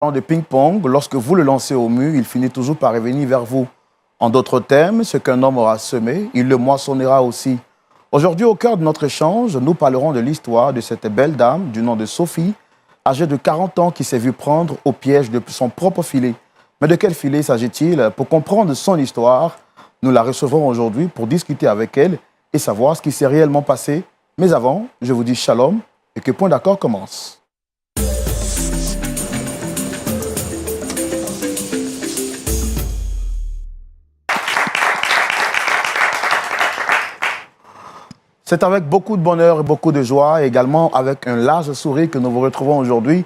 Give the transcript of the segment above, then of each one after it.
De ping-pong, lorsque vous le lancez au mur, il finit toujours par revenir vers vous. En d'autres termes, ce qu'un homme aura semé, il le moissonnera aussi. Aujourd'hui, au cœur de notre échange, nous parlerons de l'histoire de cette belle dame du nom de Sophie, âgée de 40 ans, qui s'est vue prendre au piège de son propre filet. Mais de quel filet s'agit-il? Pour comprendre son histoire, nous la recevrons aujourd'hui pour discuter avec elle et savoir ce qui s'est réellement passé. Mais avant, je vous dis shalom et que Point d'accord commence. C'est avec beaucoup de bonheur et beaucoup de joie, et également avec un large sourire que nous vous retrouvons aujourd'hui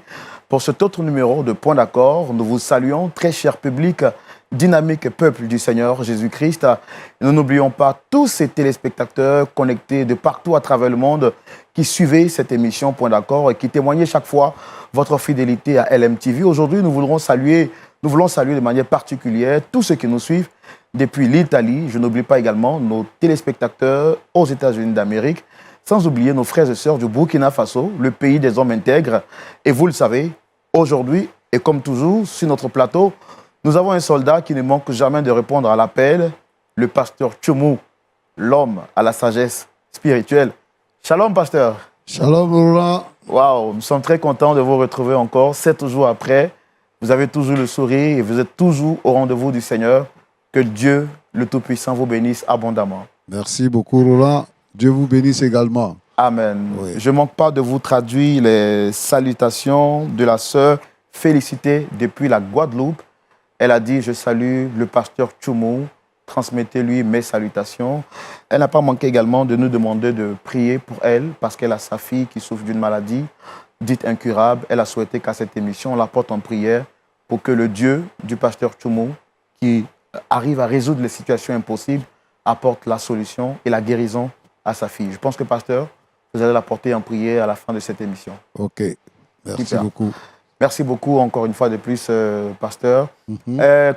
pour cet autre numéro de Point d'accord. Nous vous saluons, très cher public, dynamique peuple du Seigneur Jésus-Christ. Nous n'oublions pas tous ces téléspectateurs connectés de partout à travers le monde qui suivaient cette émission Point d'accord et qui témoignaient chaque fois votre fidélité à LMTV. Aujourd'hui, nous voulons saluer de manière particulière tous ceux qui nous suivent depuis l'Italie. Je n'oublie pas également nos téléspectateurs aux États-Unis d'Amérique, sans oublier nos frères et sœurs du Burkina Faso, le pays des hommes intègres. Et vous le savez, aujourd'hui, et comme toujours, sur notre plateau, nous avons un soldat qui ne manque jamais de répondre à l'appel, le pasteur Tchoumou, l'homme à la sagesse spirituelle. Shalom, pasteur. Shalom, Roland. Waouh, nous sommes très contents de vous retrouver encore, 7 jours après. Vous avez toujours le sourire et vous êtes toujours au rendez-vous du Seigneur. Que Dieu, le Tout-Puissant, vous bénisse abondamment. Merci beaucoup, Roland. Dieu vous bénisse également. Amen. Oui. Je ne manque pas de vous traduire les salutations de la sœur Félicité depuis la Guadeloupe. Elle a dit, je salue le pasteur Tchoumou, transmettez-lui mes salutations. Elle n'a pas manqué également de nous demander de prier pour elle parce qu'elle a sa fille qui souffre d'une maladie dite incurable. Elle a souhaité qu'à cette émission, on la porte en prière pour que le Dieu du pasteur Tchoumou, qui arrive à résoudre les situations impossibles, apporte la solution et la guérison à sa fille. Je pense que, pasteur, vous allez la porter en prière à la fin de cette émission. Ok, merci Super. beaucoup. Merci beaucoup encore une fois de plus, pasteur.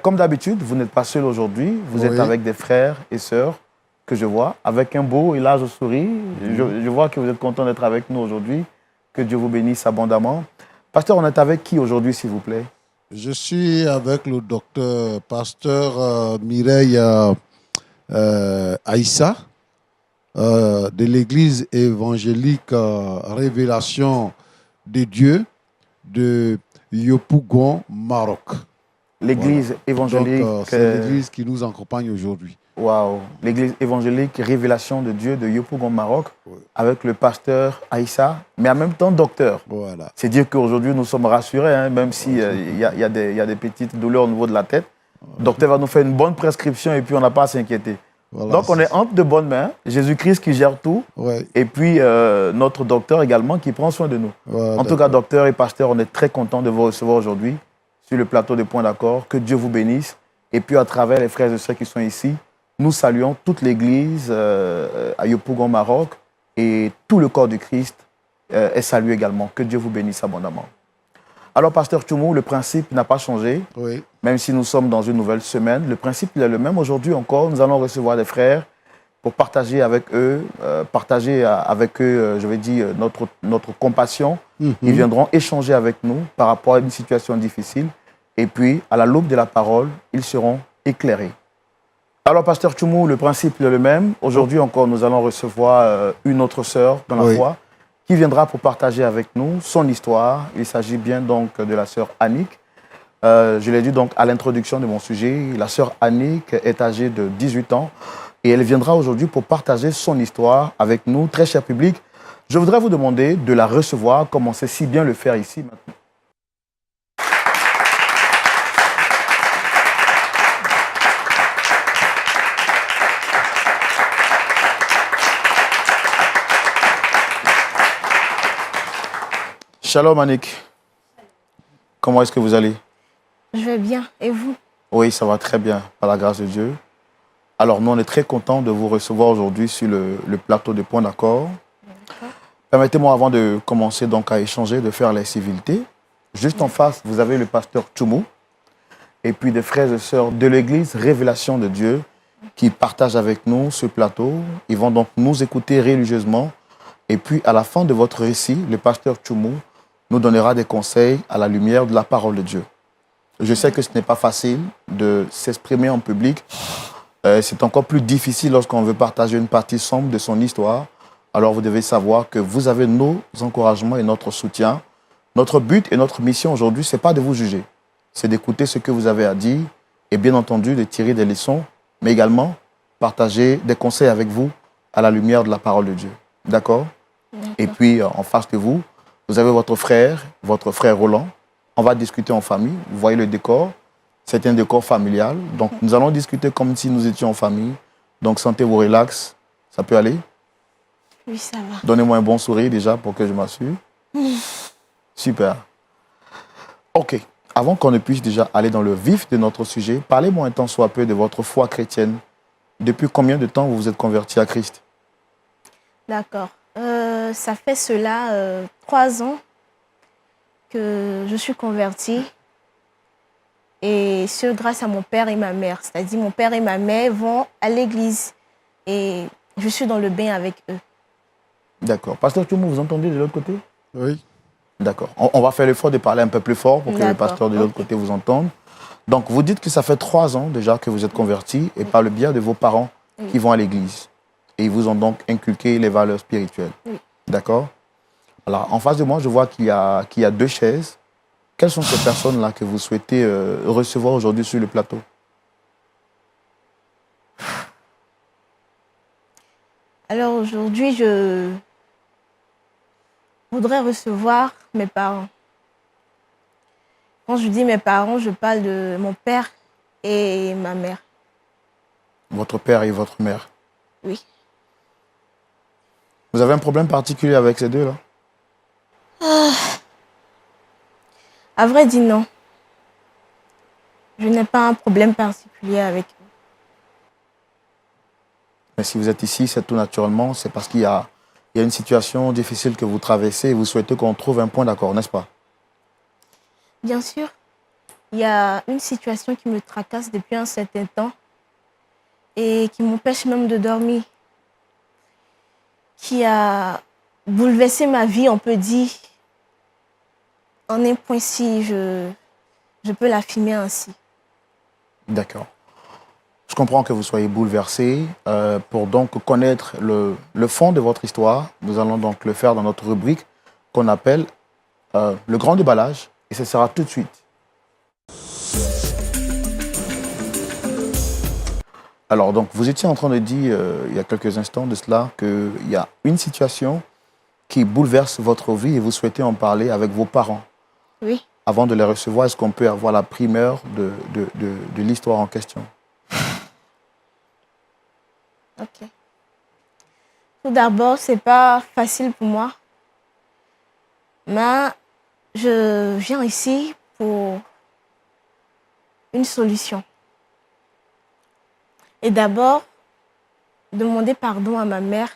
Comme d'habitude, vous n'êtes pas seul aujourd'hui. Vous êtes avec des frères et sœurs que je vois, avec un beau et large sourire. Je vois que vous êtes content d'être avec nous aujourd'hui. Que Dieu vous bénisse abondamment. Pasteur, on est avec qui aujourd'hui, s'il vous plaît? Je suis avec le docteur pasteur Mireille Aïssa de l'église évangélique Révélation de Dieu de Yopougon, Maroc. L'église évangélique. Donc, c'est l'église qui nous accompagne aujourd'hui. Waouh! L'église évangélique Révélation de Dieu de Yopougon, Maroc, avec le pasteur Aïssa, mais en même temps docteur. Voilà. C'est dire qu'aujourd'hui nous sommes rassurés, hein, même s'il y a des petites douleurs au niveau de la tête. Le docteur va nous faire une bonne prescription et puis on n'a pas à s'inquiéter. Voilà, donc on est entre de bonnes mains, Jésus-Christ qui gère tout, et puis notre docteur également qui prend soin de nous. En tout cas, docteur et pasteur, on est très contents de vous recevoir aujourd'hui sur le plateau de Point d'accord. Que Dieu vous bénisse. Et puis à travers les frères et sœurs qui sont ici, nous saluons toute l'église à Yopougon, Maroc, et tout le corps du Christ est salué également. Que Dieu vous bénisse abondamment. Alors, pasteur Tchoumou, le principe n'a pas changé, même si nous sommes dans une nouvelle semaine. Le principe il est le même. Aujourd'hui encore, nous allons recevoir des frères pour partager avec eux, je vais dire, notre compassion. Ils viendront échanger avec nous par rapport à une situation difficile. Et puis, à la loupe de la parole, ils seront éclairés. Alors, pasteur Tchoumou, le principe est le même. Aujourd'hui encore, nous allons recevoir une autre sœur dans la foi qui viendra pour partager avec nous son histoire. Il s'agit bien donc de la sœur Annick. Je l'ai dit donc à l'introduction de mon sujet. La sœur Annick est âgée de 18 ans et elle viendra aujourd'hui pour partager son histoire avec nous, très cher public. Je voudrais vous demander de la recevoir, comme on sait si bien le faire ici maintenant. Shalom Annick. Comment est-ce que vous allez? Je vais bien. Et vous? Oui, ça va très bien, par la grâce de Dieu. Alors, nous, on est très contents de vous recevoir aujourd'hui sur le plateau de Point d'accord. Permettez-moi, avant de commencer donc à échanger, de faire les civilités. Juste en face, vous avez le pasteur Tchoumou et puis des frères et sœurs de l'église Révélation de Dieu qui partagent avec nous ce plateau. Ils vont donc nous écouter religieusement. Et puis, à la fin de votre récit, le pasteur Tchoumou nous donnera des conseils à la lumière de la parole de Dieu. Je sais que ce n'est pas facile de s'exprimer en public. C'est encore plus difficile lorsqu'on veut partager une partie sombre de son histoire. Alors vous devez savoir que vous avez nos encouragements et notre soutien. Notre but et notre mission aujourd'hui, ce n'est pas de vous juger. C'est d'écouter ce que vous avez à dire et bien entendu de tirer des leçons, mais également partager des conseils avec vous à la lumière de la parole de Dieu. D'accord? Et puis, en face de vous, vous avez votre frère Roland. On va discuter en famille. Vous voyez le décor. C'est un décor familial. Donc, nous allons discuter comme si nous étions en famille. Donc, sentez-vous relax. Ça peut aller? Oui, ça va. Donnez-moi un bon sourire déjà pour que je m'assure. Super. OK. Avant qu'on ne puisse déjà aller dans le vif de notre sujet, parlez-moi un tant soit peu de votre foi chrétienne. Depuis combien de temps vous vous êtes converti à Christ? D'accord. Ça fait cela 3 ans que je suis convertie. Et ce, grâce à mon père et ma mère. C'est-à-dire, mon père et ma mère vont à l'église. Et je suis dans le bain avec eux. D'accord. Pasteur Tchoumou, vous entendez de l'autre côté? Oui. D'accord. On va faire l'effort de parler un peu plus fort pour que le pasteur de l'autre côté vous entende. Donc, vous dites que ça fait 3 ans déjà que vous êtes converti et par le biais de vos parents qui vont à l'église. Et ils vous ont donc inculqué les valeurs spirituelles. Oui. D'accord? Alors, en face de moi, je vois qu'il y a 2 chaises. Quelles sont ces personnes-là que vous souhaitez recevoir aujourd'hui sur le plateau? Alors aujourd'hui, je voudrais recevoir mes parents. Quand je dis mes parents, je parle de mon père et ma mère. Votre père et votre mère. Oui. Vous avez un problème particulier avec ces deux-là? À vrai dire, non. Je n'ai pas un problème particulier avec eux. Mais si vous êtes ici, c'est tout naturellement, c'est parce qu'il y a une situation difficile que vous traversez et vous souhaitez qu'on trouve un point d'accord, n'est-ce pas? Bien sûr, il y a une situation qui me tracasse depuis un certain temps et qui m'empêche même de dormir, qui a bouleversé ma vie, on peut dire, en un point si je peux l'affirmer ainsi. D'accord. Je comprends que vous soyez bouleversé. Pour donc connaître le fond de votre histoire, nous allons donc le faire dans notre rubrique qu'on appelle le grand déballage. Et ce sera tout de suite. Alors, donc, vous étiez en train de dire, il y a quelques instants de cela, qu'il y a une situation qui bouleverse votre vie et vous souhaitez en parler avec vos parents. Oui. Avant de les recevoir, est-ce qu'on peut avoir la primeur de l'histoire en question? Ok. Tout d'abord, c'est pas facile pour moi, mais je viens ici pour une solution. Et d'abord, demander pardon à ma mère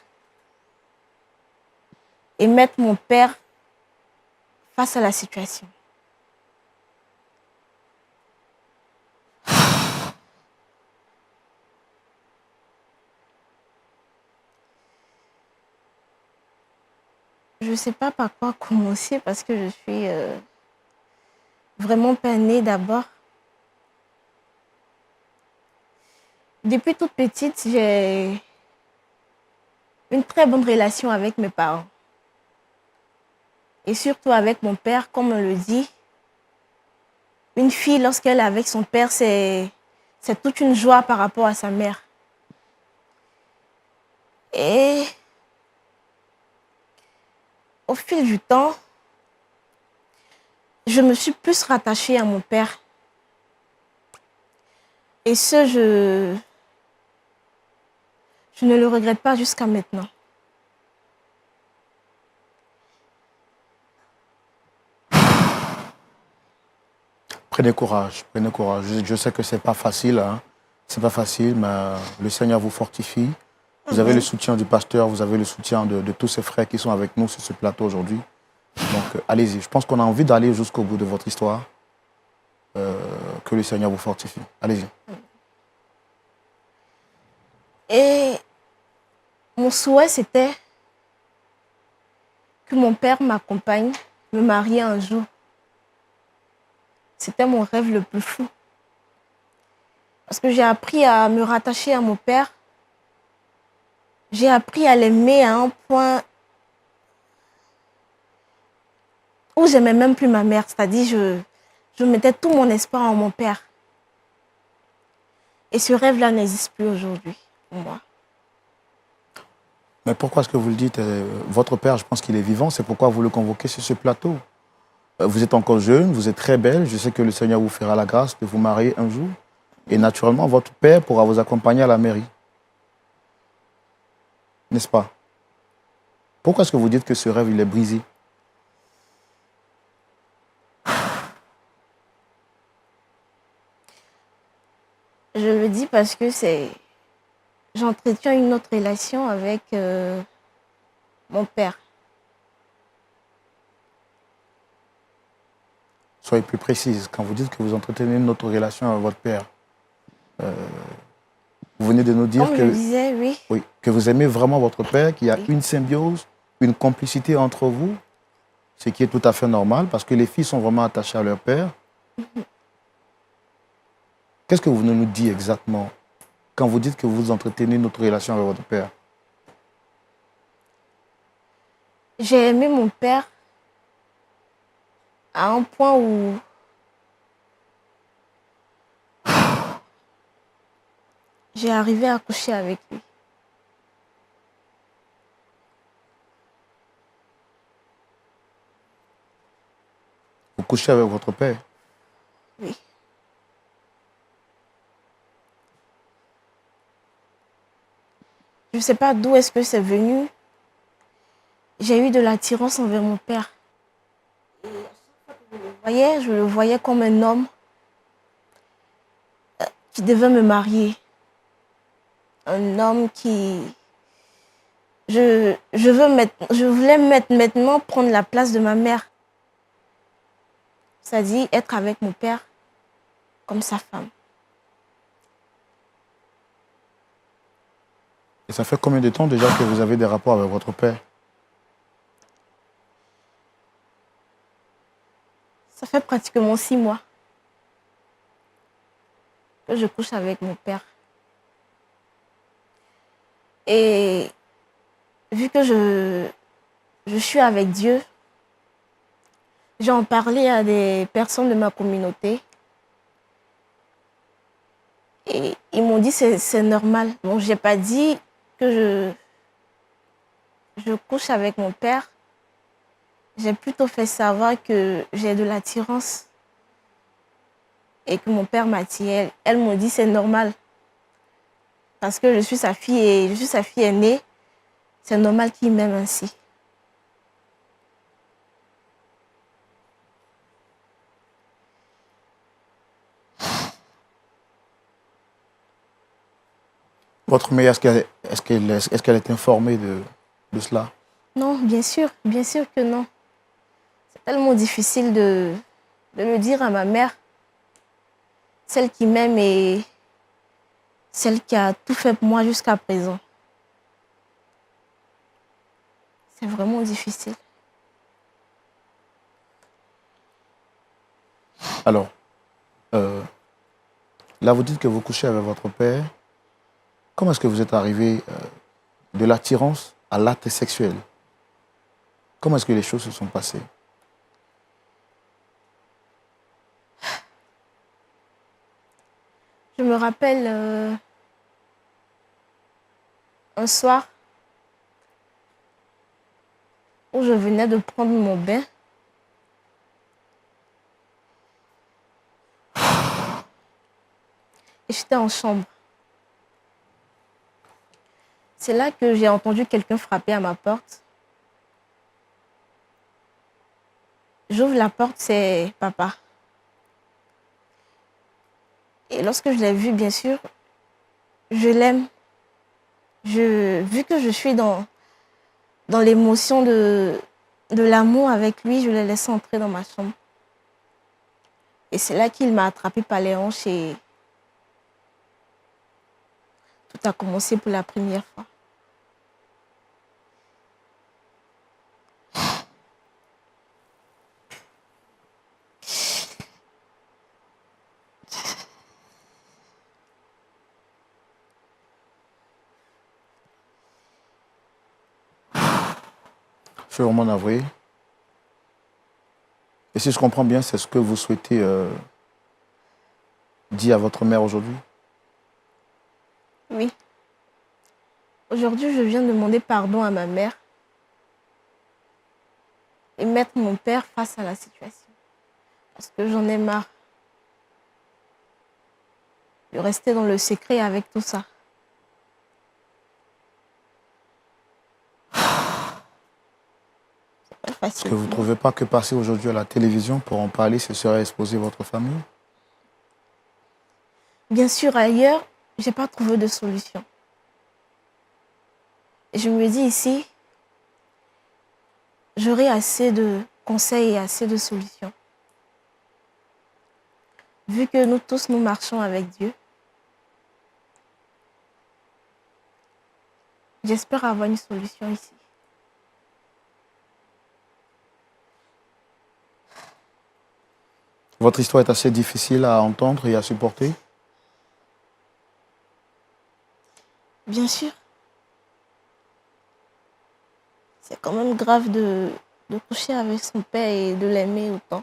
et mettre mon père face à la situation. Je ne sais pas par quoi commencer parce que je suis vraiment peinée d'abord. Depuis toute petite, j'ai une très bonne relation avec mes parents. Et surtout avec mon père, comme on le dit. Une fille, lorsqu'elle est avec son père, c'est toute une joie par rapport à sa mère. Et au fil du temps, je me suis plus rattachée à mon père. Et ce, je ne le regrette pas jusqu'à maintenant. Prenez courage, prenez courage. Je sais que c'est pas facile, hein. C'est pas facile, mais le Seigneur vous fortifie. Vous avez le soutien du pasteur, vous avez le soutien de tous ces frères qui sont avec nous sur ce plateau aujourd'hui. Donc, allez-y. Je pense qu'on a envie d'aller jusqu'au bout de votre histoire. Que le Seigneur vous fortifie. Allez-y. Et mon souhait, c'était que mon père m'accompagne me marier un jour. C'était mon rêve le plus fou. Parce que j'ai appris à me rattacher à mon père. J'ai appris à l'aimer à un point où j'aimais même plus ma mère. C'est-à-dire, je mettais tout mon espoir en mon père. Et ce rêve-là n'existe plus aujourd'hui pour moi. Mais pourquoi est-ce que vous le dites? Votre père, je pense qu'il est vivant. C'est pourquoi vous le convoquez sur ce plateau. Vous êtes encore jeune, vous êtes très belle. Je sais que le Seigneur vous fera la grâce de vous marier un jour. Et naturellement, votre père pourra vous accompagner à la mairie. N'est-ce pas? Pourquoi est-ce que vous dites que ce rêve, il est brisé? Je le dis parce que j'entretiens une autre relation avec mon père. Soyez plus précise. Quand vous dites que vous entretenez une autre relation avec votre père, vous venez de nous dire Comme je disais, oui. oui, que vous aimez vraiment votre père, qu'il y a Oui. une symbiose, une complicité entre vous, ce qui est tout à fait normal parce que les filles sont vraiment attachées à leur père. Qu'est-ce que vous venez nous dire exactement quand vous dites que vous entretenez une autre relation avec votre père? J'ai aimé mon père à un point où j'ai arrivé à coucher avec lui. Vous couchez avec votre père? Oui. Je ne sais pas d'où est-ce que c'est venu. J'ai eu de l'attirance envers mon père. Je le voyais comme un homme qui devait me marier. Un homme qui... je voulais maintenant prendre la place de ma mère. C'est-à-dire être avec mon père comme sa femme. Et ça fait combien de temps déjà que vous avez des rapports avec votre père? Ça fait pratiquement 6 mois que je couche avec mon père. Et vu que je suis avec Dieu, j'ai en parlé à des personnes de ma communauté. Et ils m'ont dit que c'est normal. Bon, je n'ai pas dit que je couche avec mon père. J'ai plutôt fait savoir que j'ai de l'attirance et que mon père m'attire. Elles m'ont dit que c'est normal. Parce que je suis sa fille et je suis sa fille aînée. C'est normal qu'il m'aime ainsi. Votre mère, est-ce qu'elle est informée de cela? Non, bien sûr que non. C'est tellement difficile de le dire à ma mère, celle qui m'aime et celle qui a tout fait pour moi jusqu'à présent. C'est vraiment difficile. Alors, là, vous dites que vous couchez avec votre père. Comment est-ce que vous êtes arrivé de l'attirance à l'acte sexuel? Comment est-ce que les choses se sont passées? Je me rappelle un soir où je venais de prendre mon bain. Et j'étais en chambre. C'est là que j'ai entendu quelqu'un frapper à ma porte. J'ouvre la porte, c'est papa. Et lorsque je l'ai vu, bien sûr, je l'aime. Vu que je suis dans l'émotion de l'amour avec lui, je l'ai laissé entrer dans ma chambre. Et c'est là qu'il m'a attrapée par les hanches et tout a commencé pour la première fois. Je suis vraiment navré. Et si je comprends bien, c'est ce que vous souhaitez dire à votre mère aujourd'hui? Oui. Aujourd'hui, je viens demander pardon à ma mère et mettre mon père face à la situation. Parce que j'en ai marre de rester dans le secret avec tout ça. C'est pas Est-ce facile. que vous ne trouvez pas que passer aujourd'hui à la télévision pour en parler, ce serait exposer votre famille? Bien sûr, ailleurs, je n'ai pas trouvé de solution. Et je me dis ici, j'aurai assez de conseils et assez de solutions. Vu que nous tous, nous marchons avec Dieu, j'espère avoir une solution ici. Votre histoire est assez difficile à entendre et à supporter. Bien sûr, c'est quand même grave de coucher avec son père et de l'aimer autant.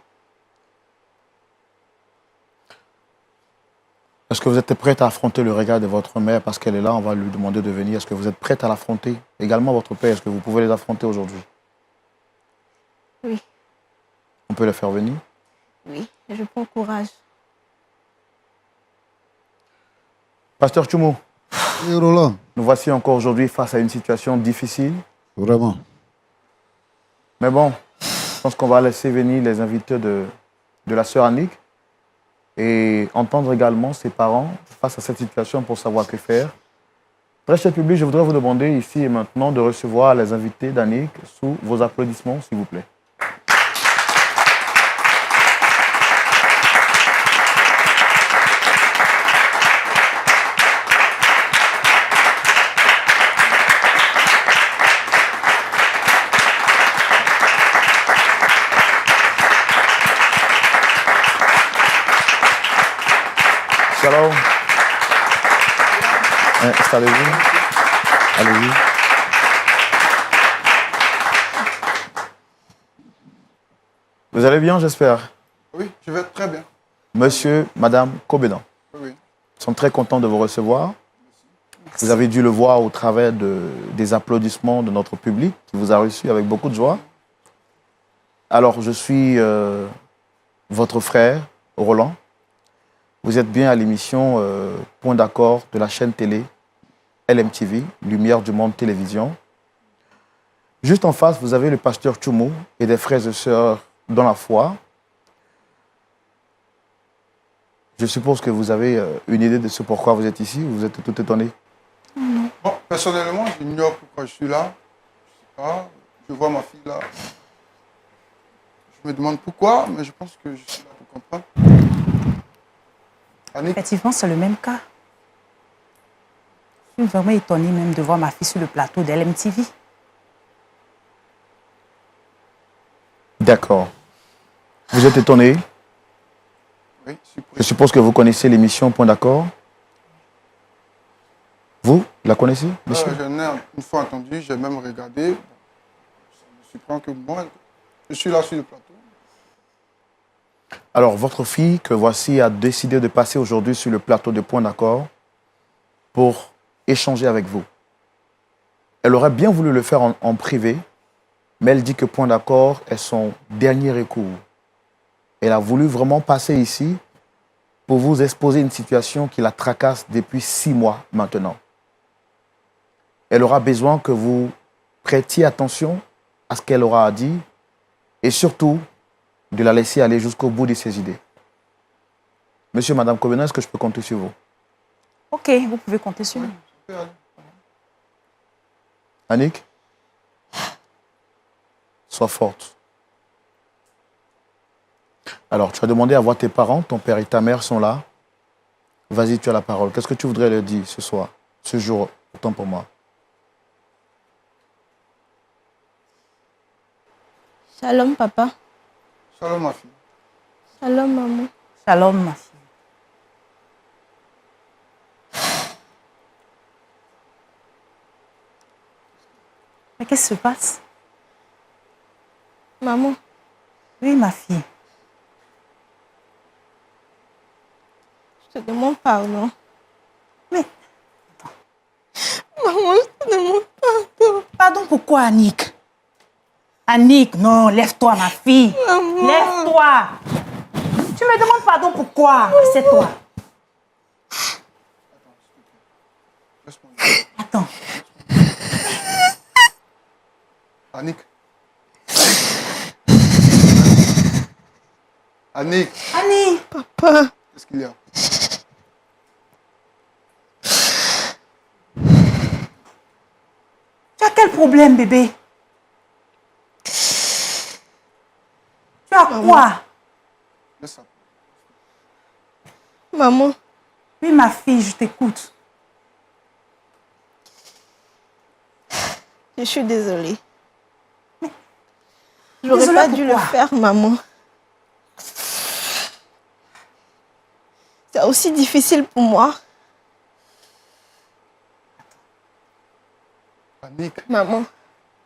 Est-ce que vous êtes prête à affronter le regard de votre mère parce qu'elle est là, on va lui demander de venir. Est-ce que vous êtes prête à l'affronter? Également votre père, est-ce que vous pouvez les affronter aujourd'hui? Oui, On peut les faire venir. oui, je prends courage. Pasteur Tchoumo, Et Roland, nous voici encore aujourd'hui face à une situation difficile. vraiment. Mais bon, je pense qu'on va laisser venir les invités de la sœur Annick et entendre également ses parents face à cette situation pour savoir que faire. Très cher public, je voudrais vous demander ici et maintenant de recevoir les invités d'Annick sous vos applaudissements, s'il vous plaît. Shalom. Installez-vous. Allez-y. Vous allez bien, j'espère. Oui, je vais très bien. Monsieur, Madame Kobedan, Oui. nous sommes très contents de vous recevoir. Vous avez dû le voir au travers des applaudissements de notre public qui vous a reçu avec beaucoup de joie. Alors, je suis votre frère, Roland. Vous êtes bien à l'émission Point d'accord de la chaîne télé LMTV, Lumière du Monde Télévision. Juste en face, vous avez le pasteur Tchoumo et des frères et sœurs dans la foi. Je suppose que vous avez une idée de ce pourquoi vous êtes ici. Vous êtes tout étonné. Bon, personnellement, j'ignore pourquoi je suis là. Je sais pas. Je vois ma fille là. Je me demande pourquoi, mais je pense que je suis là pour comprendre. Annick, Effectivement, c'est le même cas. Je suis vraiment étonnée même de voir ma fille sur le plateau d'LMTV. D'accord. Vous êtes étonné. oui, Je surpris. suppose que vous connaissez l'émission Point d'accord. Vous la connaissez, monsieur? J'en ai une fois entendu, j'ai même regardé. Bon, ça me surprend que moi, je suis là sur le plateau. Alors, votre fille que voici a décidé de passer aujourd'hui sur le plateau de Point d'accord pour échanger avec vous. Elle aurait bien voulu le faire en privé, mais elle dit que Point d'accord est son dernier recours. Elle a voulu vraiment passer ici pour vous exposer une situation qui la tracasse depuis 6 mois maintenant. Elle aura besoin que vous prêtiez attention à ce qu'elle aura à dire et surtout de la laisser aller jusqu'au bout de ses idées. Monsieur, Madame Kobenan, est-ce que je peux compter sur vous? Ok, vous pouvez compter sur moi. Annick, sois forte. Alors, tu as demandé à voir tes parents, ton père et ta mère sont là. Vas-y, tu as la parole. Qu'est-ce que tu voudrais leur dire ce soir, ce jour, autant pour moi? Shalom, papa. Shalom, ma fille. Shalom, maman. Shalom, ma fille. qu'est-ce qui se passe? Maman, Oui, ma fille. je te demande pardon. Mais, Maman, je te demande pardon. pardon pourquoi, Annick? Annick, non, lève-toi, ma fille. Maman. Lève-toi. Tu me demandes pardon pourquoi? C'est toi. Laisse-moi. Attends. Annick. Annick, Annie. Papa, qu'est-ce qu'il y a? Tu as quel problème, bébé? Tu as quoi? Laisse ça. maman, Oui, ma fille, je t'écoute. je suis désolée. J'aurais Désolée pas dû le pourquoi? faire, maman. C'est aussi difficile pour moi. Annick, Maman,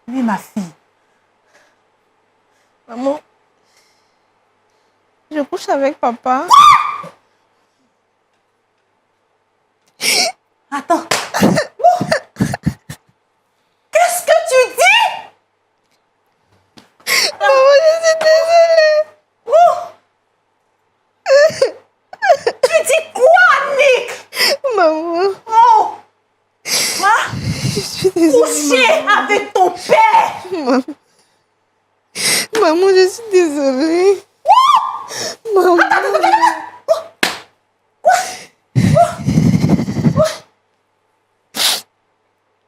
Oui, ma fille. maman, je couche avec papa. Attends. Qu'est-ce que tu dis? Maman, je suis désolée. Tu dis quoi, Nick? Maman, Oh, quoi? je suis désolée. Coucher avec ton père. Maman, maman, je suis désolée. Maman,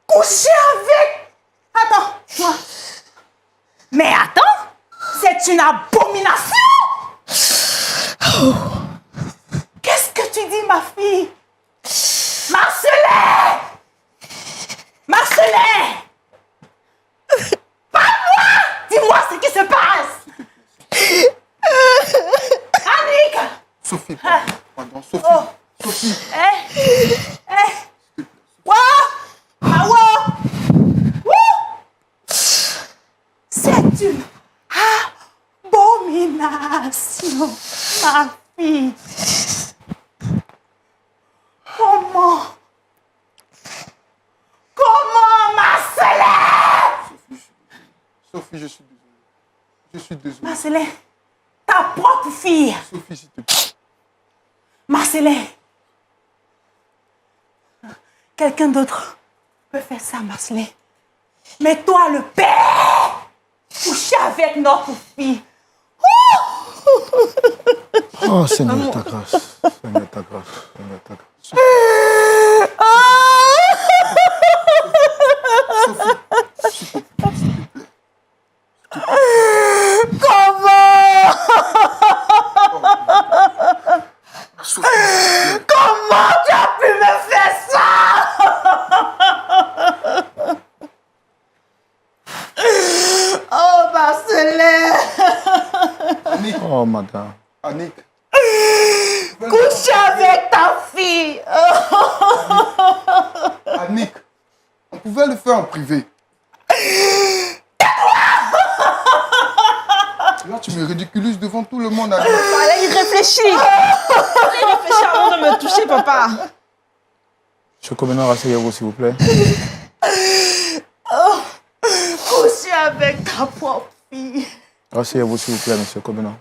Coucher avec... Attends, moi. Mais attends, c'est une abomination. Qu'est-ce que tu dis, ma fille? Marcelin! Marcelin! Parle-moi! Dis-moi ce qui se passe! Annick! Sophie, pardon, Sophie. Oh. Sophie, Quoi? Ah ouais? Wouh! C'est une abomination, ma fille. Comment? Comment, Marcelin? Sophie, je suis désolé. Je suis désolé. Marcelin, ta propre fille. Sophie, s'il te plaît. Marcelin. Quelqu'un d'autre peut faire ça, Marcelin. Mais toi, le père, coucher avec notre fille. Oh Seigneur, ta grâce. Seigneur, ta grâce. Seigneur, ta grâce. Comment tu as pu me faire ça? Oh, Marcelin. Annick, Oh madame. Annick. Couche avec ta fille. Annick, on pouvait le faire en privé. Là, tu me ridiculises devant tout le monde, Annick. allez y réfléchir. Allez y réfléchir avant de me toucher, papa. Monsieur Comenor, asseyez-vous s'il vous plaît. Coucher avec ta propre fille. Asseyez-vous s'il vous plaît, monsieur Comenor.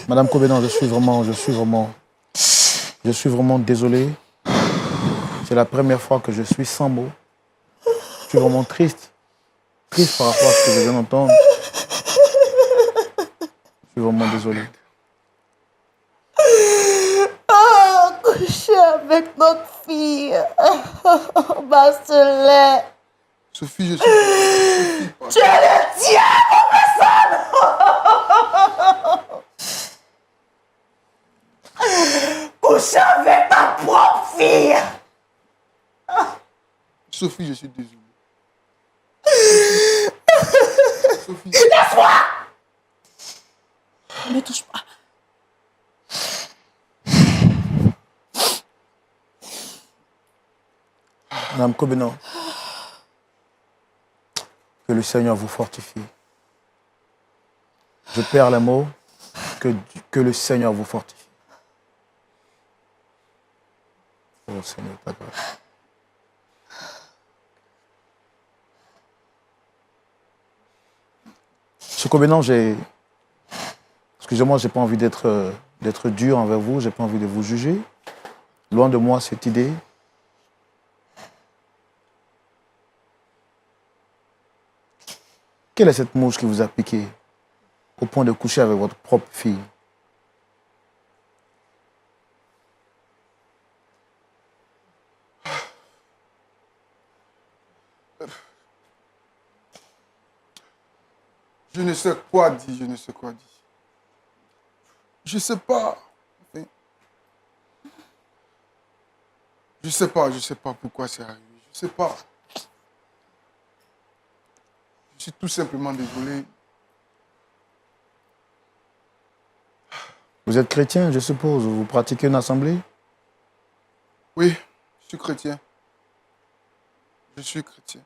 Madame Comenor, je suis vraiment désolé. C'est la première fois que je suis sans mots. Je suis vraiment triste. Triste par rapport à ce que je viens d'entendre. Je suis vraiment désolé. Oh, coucher avec notre fille. Marcelin. Sophie, je suis désolé. Sophie, Tu es le diable en personne. Coucher avec ta propre fille. Sophie, je suis désolé. Sophie, Laisse-moi. Ne touche pas. Madame Kobeno, que le Seigneur vous fortifie. Je perds les mots, que le Seigneur vous fortifie. Oh Seigneur, ta grâce. Monsieur Kobeno, excusez-moi, je n'ai pas envie d'être dur envers vous, je n'ai pas envie de vous juger. Loin de moi cette idée. Quelle est cette mouche qui vous a piqué au point de coucher avec votre propre fille? Je ne sais quoi dire, je ne sais quoi dire. Je ne sais pas. Je ne sais pas pourquoi c'est arrivé. Je ne sais pas. Je suis tout simplement désolé. Vous êtes chrétien, je suppose. Vous pratiquez une assemblée? Oui, je suis chrétien. Je suis chrétien.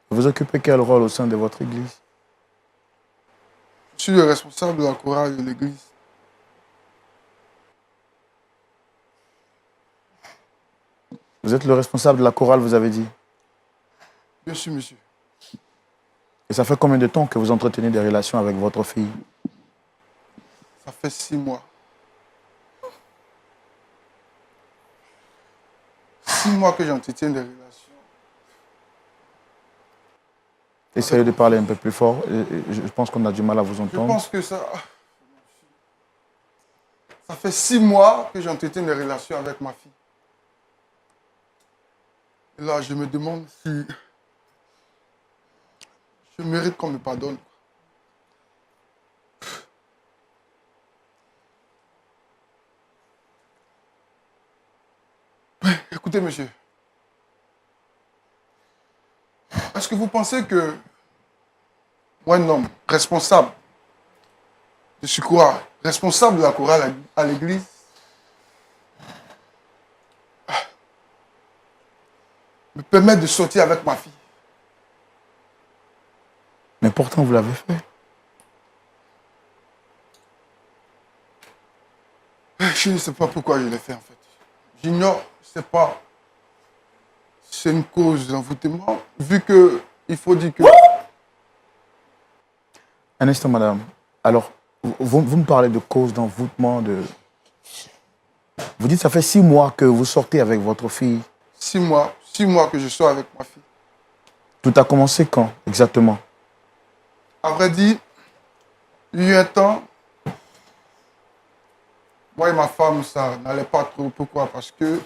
Vous occupez quel rôle au sein de votre église? Je suis le responsable de la chorale de l'église. Vous êtes le responsable de la chorale, vous avez dit? Bien sûr, monsieur. Et ça fait combien de temps que vous entretenez des relations avec votre fille? Ça fait 6 mois. 6 mois que j'entretiens des relations. Essayez de parler un peu plus fort. Je pense qu'on a du mal à vous Je entendre. pense que ça fait 6 mois que j'entretiens des relations avec ma fille. Et là, je me demande si je mérite qu'on me pardonne. Écoutez, monsieur. Est-ce que vous pensez que moi, un homme responsable de ce chorale, responsable de la chorale à l'église, me permet de sortir avec ma fille? Mais pourtant, vous l'avez fait. Je ne sais pas pourquoi je l'ai fait, en fait. J'ignore, je ne sais pas. C'est une cause d'envoûtement, vu que il faut dire que... Un instant, madame. Alors, vous me parlez de cause d'envoûtement, de... Vous dites que ça fait 6 mois que vous sortez avec votre fille. 6 mois que je sors avec ma fille. Tout a commencé quand, exactement? À vrai dire, il y a eu un temps, moi et ma femme, ça n'allait pas trop. Pourquoi? Parce que,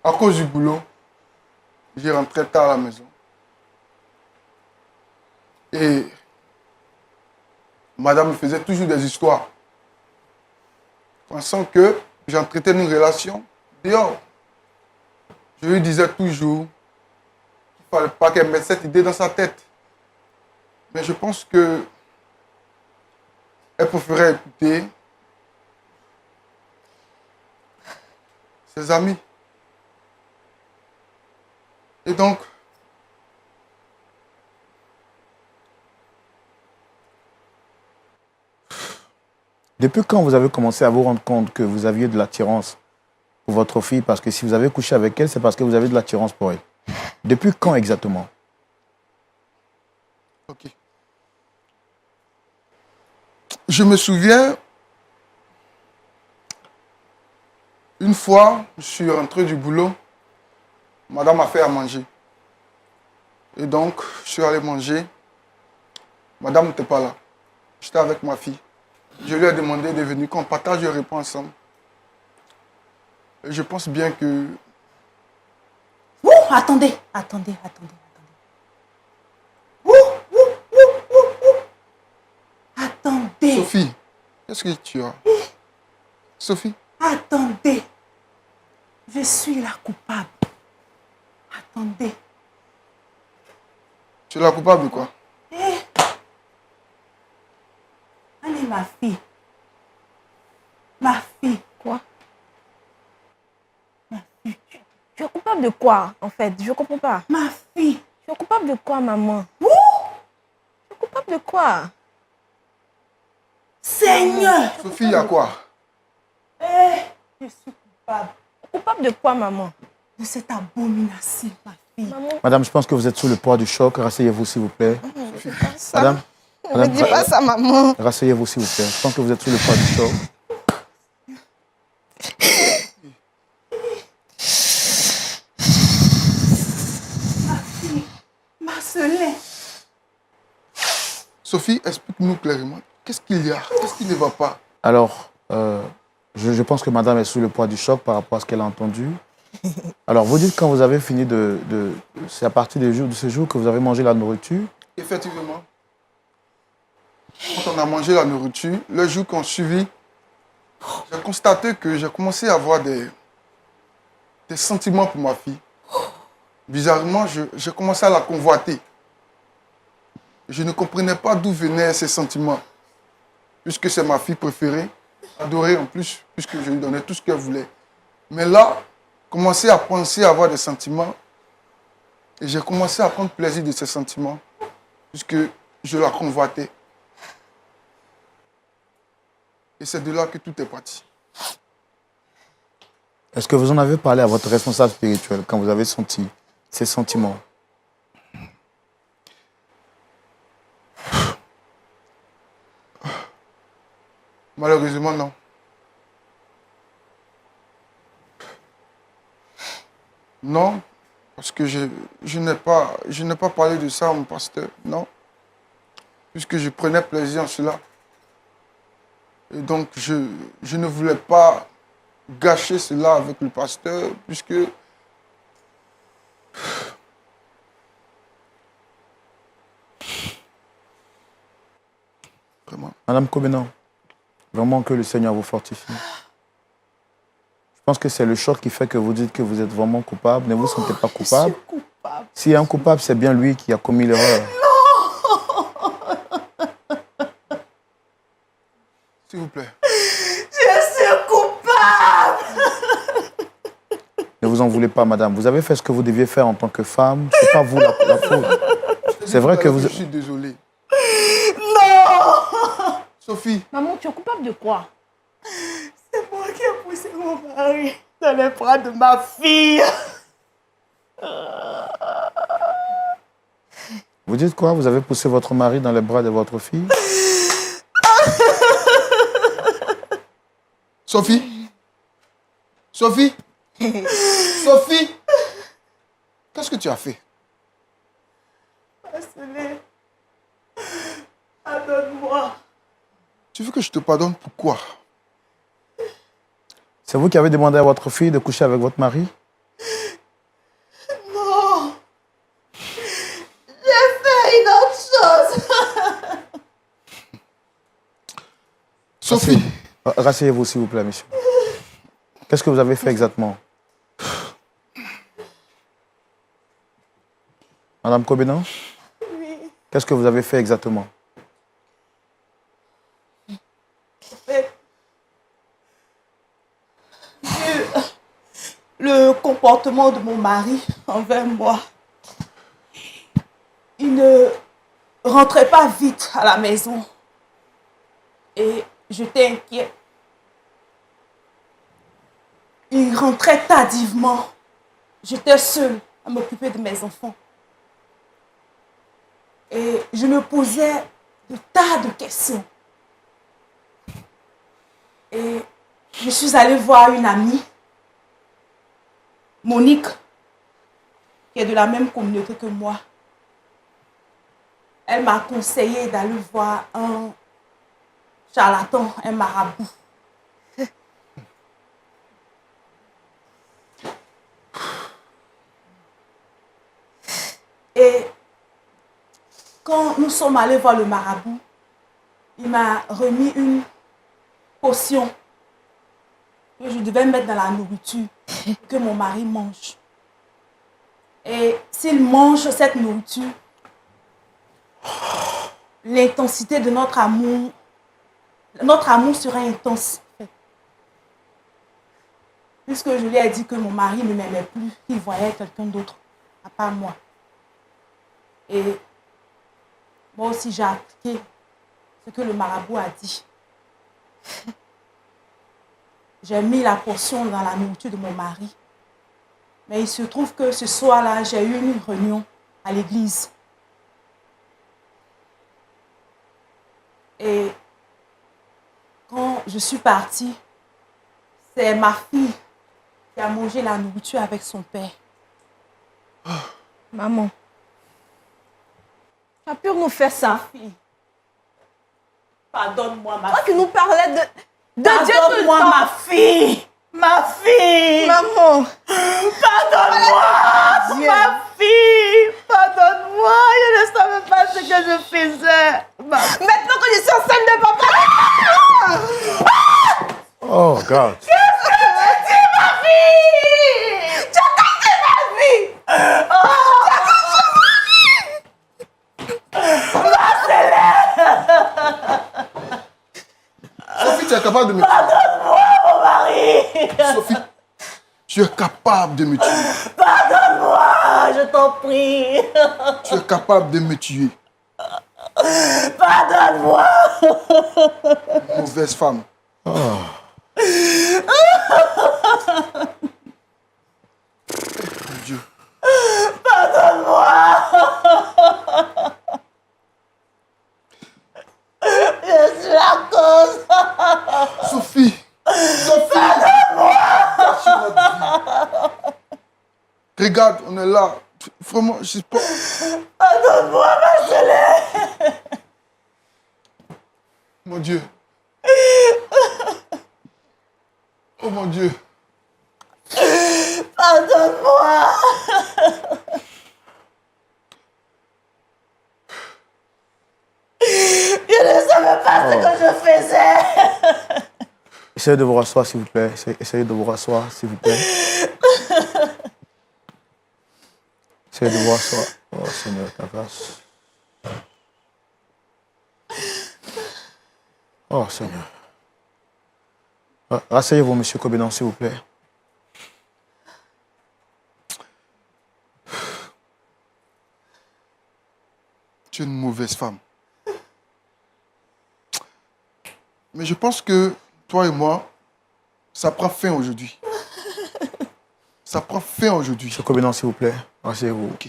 à cause du boulot, j'ai rentré tard à la maison. Et madame me faisait toujours des histoires, pensant que j'entretenais une relation dehors. Je lui disais toujours qu'il ne fallait pas qu'elle mette cette idée dans sa tête. Mais je pense que elle préférait écouter ses amis. Et donc, Depuis quand vous avez commencé à vous rendre compte que vous aviez de l'attirance pour votre fille? Parce que si vous avez couché avec elle, c'est parce que vous avez de l'attirance pour elle. Depuis quand exactement? ok. Je me souviens, une fois, je suis rentré du boulot, madame m'a fait à manger. Et donc, je suis allé manger. Madame n'était pas là. J'étais avec ma fille. Je lui ai demandé de venir qu'on partage le repas ensemble. Et je pense bien que... Ouh, attendez. Ouh. Attendez. Sophie, qu'est-ce que tu as? Sophie? Attendez. Je suis la coupable. Attendez. Tu es la coupable de quoi? Allez, ma fille. Ma fille. Quoi? Ma fille. Tu es coupable coupable de quoi, en fait? Je comprends pas. Ma fille. Je suis coupable de quoi, maman? Ouh! Je suis coupable de quoi? Seigneur. Sophie, il y a quoi? Je suis coupable Coupable de quoi, maman? de cette abomination, ma fille. Maman, Madame, je pense que vous êtes sous le poids du choc. Rasseyez-vous, s'il vous plaît. c'est pas ça. Madame, Ne me dis pas ça, maman. rasseyez-vous, s'il vous plaît. Je pense que vous êtes sous le poids du choc. Marcelin. Sophie, explique-nous clairement. Qu'est-ce qu'il y a? Qu'est-ce qui ne va pas? Alors, je pense que madame est sous le poids du choc par rapport à ce qu'elle a entendu. Alors, vous dites quand vous avez fini c'est à partir de ce jour que vous avez mangé la nourriture. Effectivement. Quand on a mangé la nourriture, le jour qu'on suivit, j'ai constaté que j'ai commencé à avoir des sentiments pour ma fille. Bizarrement, j'ai commencé à la convoiter. Je ne comprenais pas d'où venaient ces sentiments. Puisque c'est ma fille préférée, adorée en plus, puisque je lui donnais tout ce qu'elle voulait. Mais là, commencer à penser à avoir des sentiments, et j'ai commencé à prendre plaisir de ces sentiments, puisque je la convoitais. Et c'est de là que tout est parti. Est-ce que vous en avez parlé à votre responsable spirituel quand vous avez senti ces sentiments? Malheureusement, non. Non, parce que je n'ai pas parlé de ça à mon pasteur, non. Puisque je prenais plaisir en cela. Et donc, je ne voulais pas gâcher cela avec le pasteur, puisque vraiment. Madame Kobenan, vraiment que le Seigneur vous fortifie. Je pense que c'est le choc qui fait que vous dites que vous êtes vraiment coupable. Ne vous sentez pas coupable. Je suis coupable. S'il y a un coupable, c'est bien lui qui a commis l'erreur. S'il vous plaît. Je suis coupable. Ne vous en voulez pas, madame. Vous avez fait ce que vous deviez faire en tant que femme. Ce n'est pas vous la faute. C'est vrai que vous... Je suis désolé. Non. Sophie, Maman, tu es coupable de quoi? C'est moi qui ai poussé mon mari dans les bras de ma fille. Vous dites quoi? Vous avez poussé votre mari dans les bras de votre fille? Sophie, Sophie, Sophie, qu'est-ce que tu as fait? Marcelin, pardonne-moi. Tu veux que je te pardonne pourquoi? C'est vous qui avez demandé à votre fille de coucher avec votre mari? Non. J'ai fait une autre chose. Sophie, Rasseyez-vous, s'il vous plaît, monsieur. Qu'est-ce que vous avez fait exactement? Madame Kobenan? Oui. Qu'est-ce que vous avez fait exactement? Vu le comportement de mon mari envers moi, il ne rentrait pas vite à la maison et j'étais inquiète. Il rentrait tardivement. J'étais seule à m'occuper de mes enfants. Et je me posais de tas de questions. Et je suis allée voir une amie, Monique, qui est de la même communauté que moi. Elle m'a conseillé d'aller voir un charlatan, un marabout. Et quand nous sommes allés voir le marabout, il m'a remis une potion que je devais mettre dans la nourriture que mon mari mange. Et s'il mange cette nourriture, l'intensité de notre amour sera intense. puisque je lui ai dit que mon mari ne m'aimait plus, qu'il voyait quelqu'un d'autre, à part moi. Et moi aussi, j'ai appliqué ce que le marabout a dit. J'ai mis la portion dans la nourriture de mon mari. Mais il se trouve que ce soir-là, j'ai eu une réunion à l'église. Et quand je suis partie, c'est ma fille qui a mangé la nourriture avec son père. Maman, tu as pu nous faire ça. Fille, pardonne-moi, ma Toi qui fille. nous parlais de Dieu tout le Pardonne-moi, temps. ma fille. Ma fille. Maman, Pardonne-moi, Dieu. ma fille. Pardonne-moi, je ne savais pas ce que je faisais. Maintenant que je suis enceinte de papa. Oh, God. Ma fille. Tu as cassé ma vie. Sophie, tu es capable de me tuer. Pardonne-moi, mon mari. Sophie, tu es capable de me tuer. Pardonne-moi, je t'en prie. Tu es capable de me tuer. Pardonne-moi. Mauvaise femme. Mon Dieu. Je suis la cause. Sophie. Sophie. Gâche notre vie. Regarde, on est là. Vraiment, je sais pas. Pardonne-moi, Marcelin. Mon Dieu. Oh mon Dieu. Pardonne-moi. Je ne savais pas ce que je faisais. Essayez de vous rasseoir, s'il vous plaît. Essayez de vous rasseoir, s'il vous plaît. Essayez de vous rasseoir. Oh, Seigneur, ta grâce. Oh, Seigneur. Rasseyez-vous, monsieur Kobedan, s'il vous plaît. Tu es une mauvaise femme. Mais je pense que toi et moi, ça prend fin aujourd'hui. Ça prend fin aujourd'hui. Monsieur Kobedan, s'il vous plaît. Rasseyez-vous. Ok.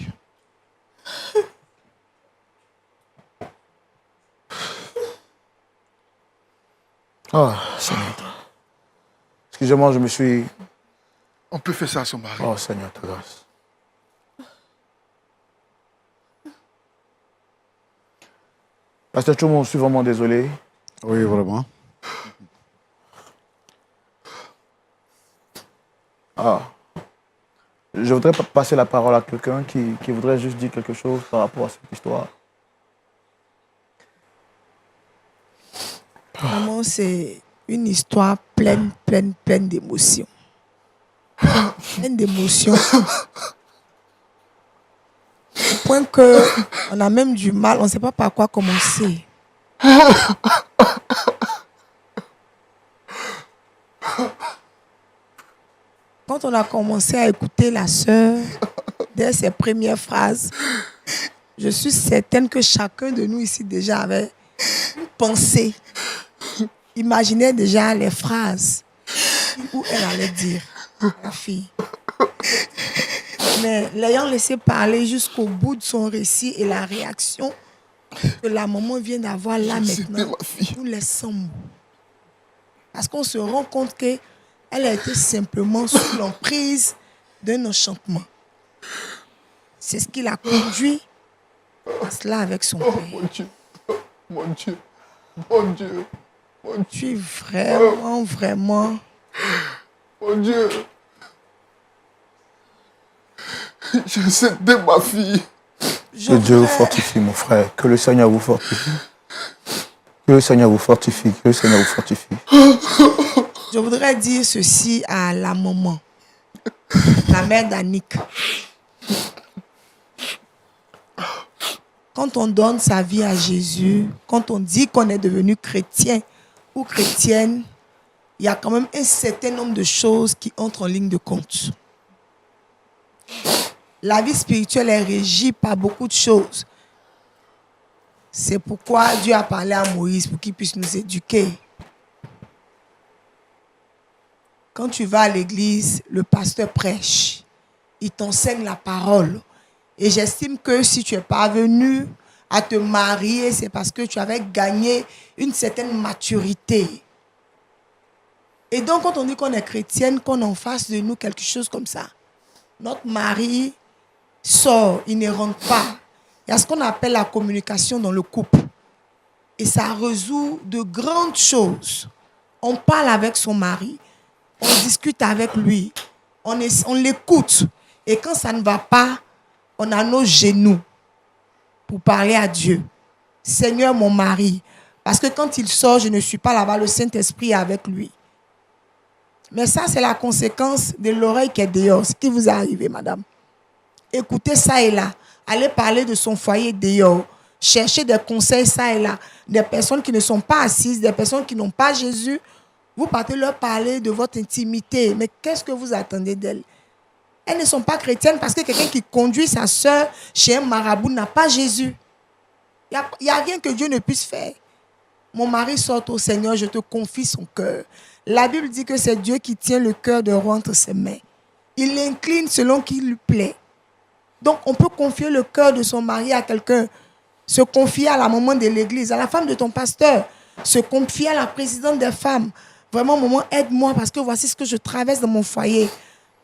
Oh, Seigneur. Excusez-moi, je me suis... On peut faire ça à son mari. Oh, Seigneur, ta grâce. Pasteur Choumon, je suis vraiment désolé. Oui, vraiment. Ah. Je voudrais passer la parole à quelqu'un qui voudrait juste dire quelque chose par rapport à cette histoire. Vraiment, c'est une histoire pleine d'émotions. Pleine d'émotions. Au point qu'on a même du mal, on ne sait pas par quoi commencer. Quand on a commencé à écouter la sœur, dès ses premières phrases, je suis certaine que chacun de nous ici déjà avait pensé, imaginait déjà les phrases où elle allait dire à la fille. Mais l'ayant laissé parler jusqu'au bout de son récit et la réaction que la maman vient d'avoir là C'était maintenant, ma fille. nous laissons. Parce qu'on se rend compte qu'elle a été simplement sous l'emprise d'un enchantement. C'est ce qui l'a conduit à cela avec son Oh père. mon Dieu. Oh, mon Dieu. Mon Dieu. Mon Dieu. Je suis vraiment... Mon Dieu. C'était ma fille. Que Dieu vous fortifie, mon frère. Que le Seigneur vous fortifie. Que le Seigneur vous fortifie. Que le Seigneur vous fortifie. Je voudrais dire ceci à la maman, la mère d'Annick. Quand on donne sa vie à Jésus, quand on dit qu'on est devenu chrétien ou chrétienne, il y a quand même un certain nombre de choses qui entrent en ligne de compte. La vie spirituelle est régie par beaucoup de choses. C'est pourquoi Dieu a parlé à Moïse pour qu'il puisse nous éduquer. Quand tu vas à l'église, le pasteur prêche. Il t'enseigne la parole. Et j'estime que si tu es parvenu à te marier, c'est parce que tu avais gagné une certaine maturité. Et donc, quand on dit qu'on est chrétienne, qu'on a en face de nous quelque chose comme ça, notre mari sort, il ne rentre pas. Il y a ce qu'on appelle la communication dans le couple. Et ça résout de grandes choses. On parle avec son mari, on discute avec lui, on l'écoute. Et quand ça ne va pas, on a nos genoux pour parler à Dieu. Seigneur, mon mari. Parce que quand il sort, je ne suis pas là-bas, le Saint-Esprit est avec lui. Mais ça, c'est la conséquence de l'oreille qui est dehors. Ce qui vous est arrivé, madame. Écoutez ça et là. Allez parler de son foyer dehors. Cherchez des conseils ça et là. Des personnes qui ne sont pas assises, des personnes qui n'ont pas Jésus. Vous partez leur parler de votre intimité. Mais qu'est-ce que vous attendez d'elles? Elles ne sont pas chrétiennes parce que quelqu'un qui conduit sa soeur chez un marabout n'a pas Jésus. Il n'y a rien que Dieu ne puisse faire. Mon mari sort au Seigneur, je te confie son cœur. La Bible dit que c'est Dieu qui tient le cœur de roi entre ses mains. Il l'incline selon qu'il lui plaît. Donc, on peut confier le cœur de son mari à quelqu'un. Se confier à la maman de l'église, à la femme de ton pasteur. Se confier à la présidente des femmes. Vraiment, maman, aide-moi parce que voici ce que je traverse dans mon foyer.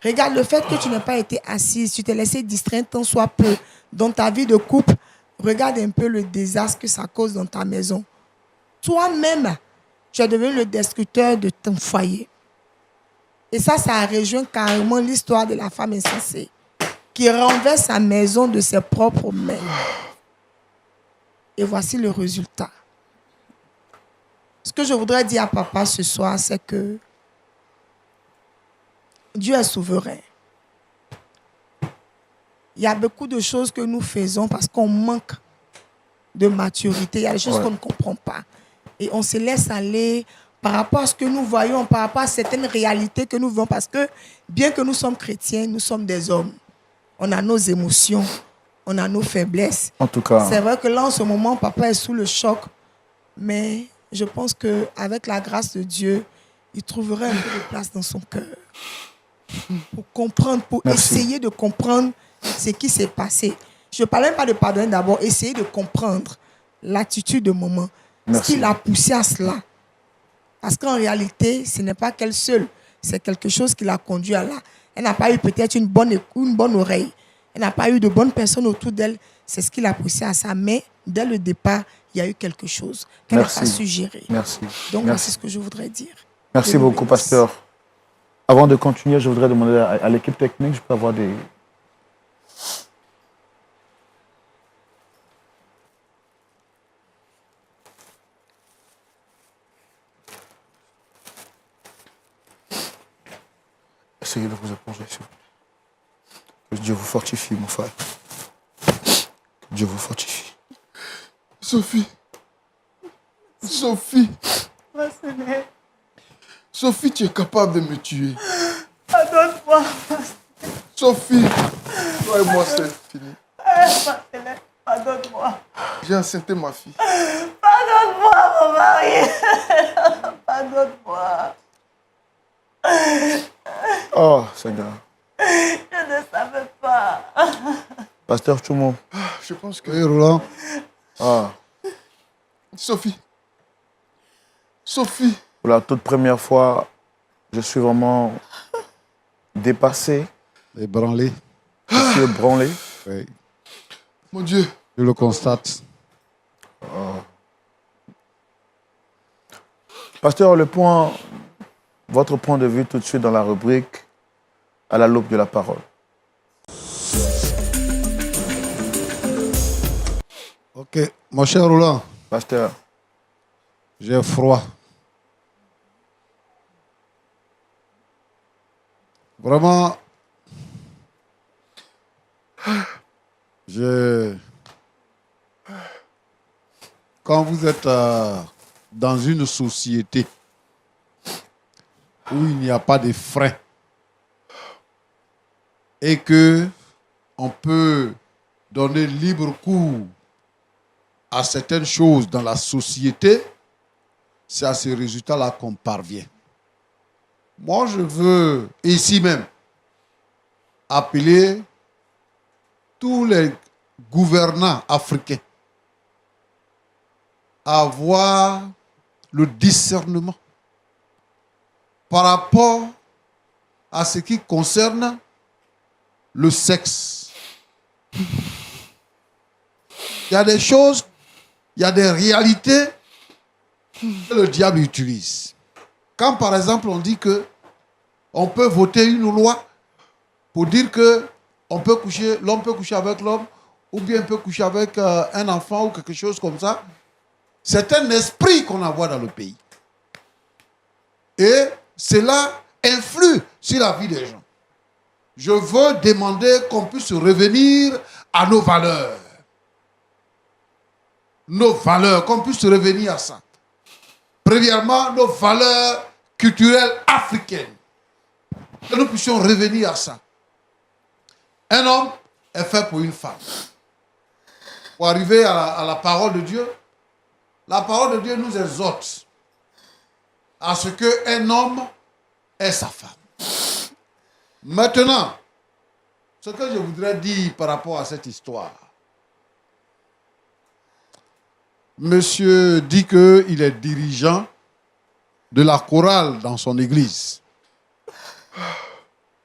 Regarde, le fait que tu n'as pas été assise, tu t'es laissé distraire tant soit peu dans ta vie de couple, regarde un peu le désastre que ça cause dans ta maison. Toi-même, tu es devenu le destructeur de ton foyer. Et ça a rejoint carrément l'histoire de la femme insensée qui renverse sa maison de ses propres mains. Et voici le résultat. Ce que je voudrais dire à papa ce soir, c'est que Dieu est souverain. Il y a beaucoup de choses que nous faisons parce qu'on manque de maturité. Il y a des choses qu'on ne comprend pas. Et on se laisse aller par rapport à ce que nous voyons, par rapport à certaines réalités que nous vivons. Parce que bien que nous sommes chrétiens, nous sommes des hommes. On a nos émotions, on a nos faiblesses. En tout cas, c'est vrai que là, en ce moment, papa est sous le choc. Mais je pense qu'avec la grâce de Dieu, il trouverait un peu de place dans son cœur. Pour comprendre, pour essayer de comprendre ce qui s'est passé. Je ne parle même pas de pardonner d'abord, essayer de comprendre l'attitude de maman. Ce qui l'a poussé à cela. Parce qu'en réalité, ce n'est pas qu'elle seule. C'est quelque chose qui l'a conduit à là. Elle n'a pas eu peut-être une bonne oreille. Elle n'a pas eu de bonnes personnes autour d'elle. C'est ce qui l'a poussé à ça. Mais dès le départ, il y a eu quelque chose qu'elle n'a pas su gérer. Merci. Donc, voici ce que je voudrais dire. Merci beaucoup, pasteur. Avant de continuer, je voudrais demander à l'équipe technique, je peux avoir des... Essayez de vous éponger, s'il vous plaît. Que Dieu vous fortifie, mon frère. Que Dieu vous fortifie. Sophie. Sophie. Sophie, tu es capable de me tuer. Pardonne-moi. Sophie. Toi et moi, c'est fini. Pardonne-moi. J'ai enceinté ma fille. Pardonne-moi, mon mari. Pardonne-moi. Oh, Seigneur. Je ne savais pas. Pasteur Choumo. Je pense que... Oui, Roland. Ah. Sophie. Sophie. Pour la toute première fois, je suis vraiment dépassé. Ébranlé. Je suis ébranlé. Oui. Mon Dieu. Je le constate. Pasteur, votre point de vue tout de suite dans la rubrique à la loupe de la parole. Ok, mon cher Roland. Pasteur. J'ai froid. Vraiment, quand vous êtes dans une société où il n'y a pas de frein et que on peut donner libre cours à certaines choses dans la société, c'est à ces résultats-là qu'on parvient. Moi, je veux ici même appeler tous les gouvernants africains à avoir le discernement par rapport à ce qui concerne le sexe. Il y a des choses, il y a des réalités que le diable utilise. Quand par exemple on dit que on peut voter une loi pour dire que l'homme peut coucher avec l'homme ou bien peut coucher avec un enfant ou quelque chose comme ça, c'est un esprit qu'on envoie dans le pays. Et cela influe sur la vie des gens. Je veux demander qu'on puisse revenir à nos valeurs. Nos valeurs, qu'on puisse revenir à ça. Premièrement, nos valeurs culturelles africaines. Que nous puissions revenir à ça. Un homme est fait pour une femme. Pour arriver à la parole de Dieu, la parole de Dieu nous exhorte à ce qu'un homme ait sa femme. Maintenant, ce que je voudrais dire par rapport à cette histoire. Monsieur dit qu'il est dirigeant de la chorale dans son église.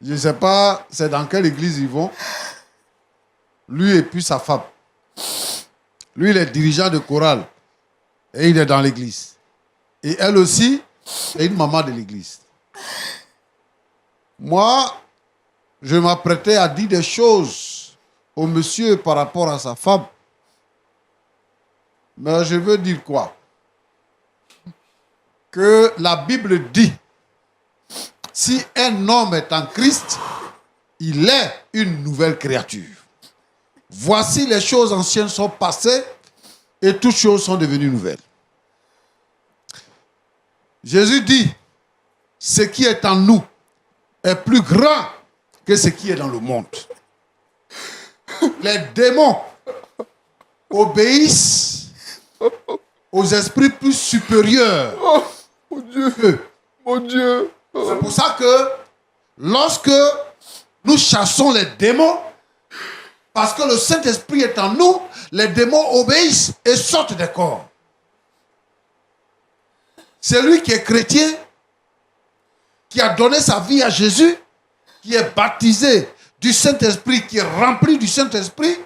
Je ne sais pas c'est dans quelle église ils vont. Lui et puis sa femme. Lui, il est dirigeant de chorale. Et il est dans l'église. Et elle aussi est une maman de l'église. Moi, je m'apprêtais à dire des choses au monsieur par rapport à sa femme. Mais je veux dire quoi? Que la Bible dit, si un homme est en Christ, il est une nouvelle créature. Voici les choses anciennes sont passées et toutes choses sont devenues nouvelles. Jésus dit, ce qui est en nous est plus grand que ce qui est dans le monde. Les démons obéissent aux esprits plus supérieurs. Oh, mon Dieu, mon Dieu. C'est pour ça que lorsque nous chassons les démons, parce que le Saint-Esprit est en nous, les démons obéissent et sortent des corps. Celui qui est chrétien, qui a donné sa vie à Jésus, qui est baptisé du Saint-Esprit, qui est rempli du Saint-Esprit,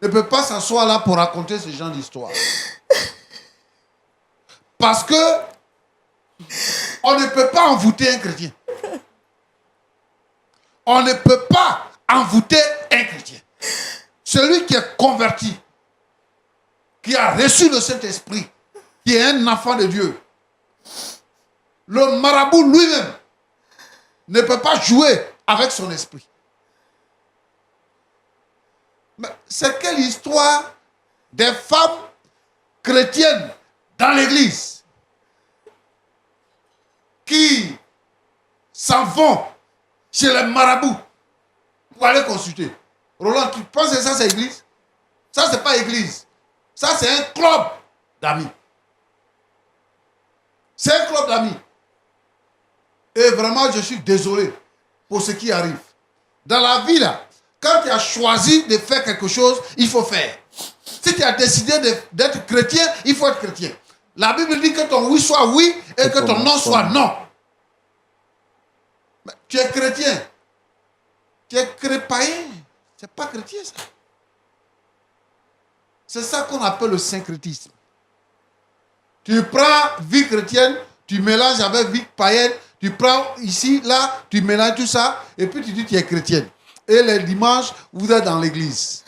ne peut pas s'asseoir là pour raconter ce genre d'histoire. Parce que on ne peut pas envoûter un chrétien. On ne peut pas envoûter un chrétien. Celui qui est converti, qui a reçu le Saint-Esprit, qui est un enfant de Dieu, le marabout lui-même ne peut pas jouer avec son esprit. Mais c'est quelle histoire des femmes chrétiennes dans l'église qui s'en vont chez les marabouts pour aller consulter. Roland, tu penses que ça c'est église? Ça c'est pas église. Ça c'est un club d'amis. C'est un club d'amis. Et vraiment, je suis désolé pour ce qui arrive. Dans la vie, là, quand tu as choisi de faire quelque chose, il faut faire. Si tu as décidé d'être chrétien, il faut être chrétien. La Bible dit que ton oui soit oui et que ton non soit non. Mais tu es chrétien. Tu es païen. C'est pas chrétien, ça. C'est ça qu'on appelle le syncrétisme. Tu prends vie chrétienne, tu mélanges avec vie païenne, tu prends ici, là, tu mélanges tout ça, et puis tu dis que tu es chrétienne. Et les dimanches, vous êtes dans l'église.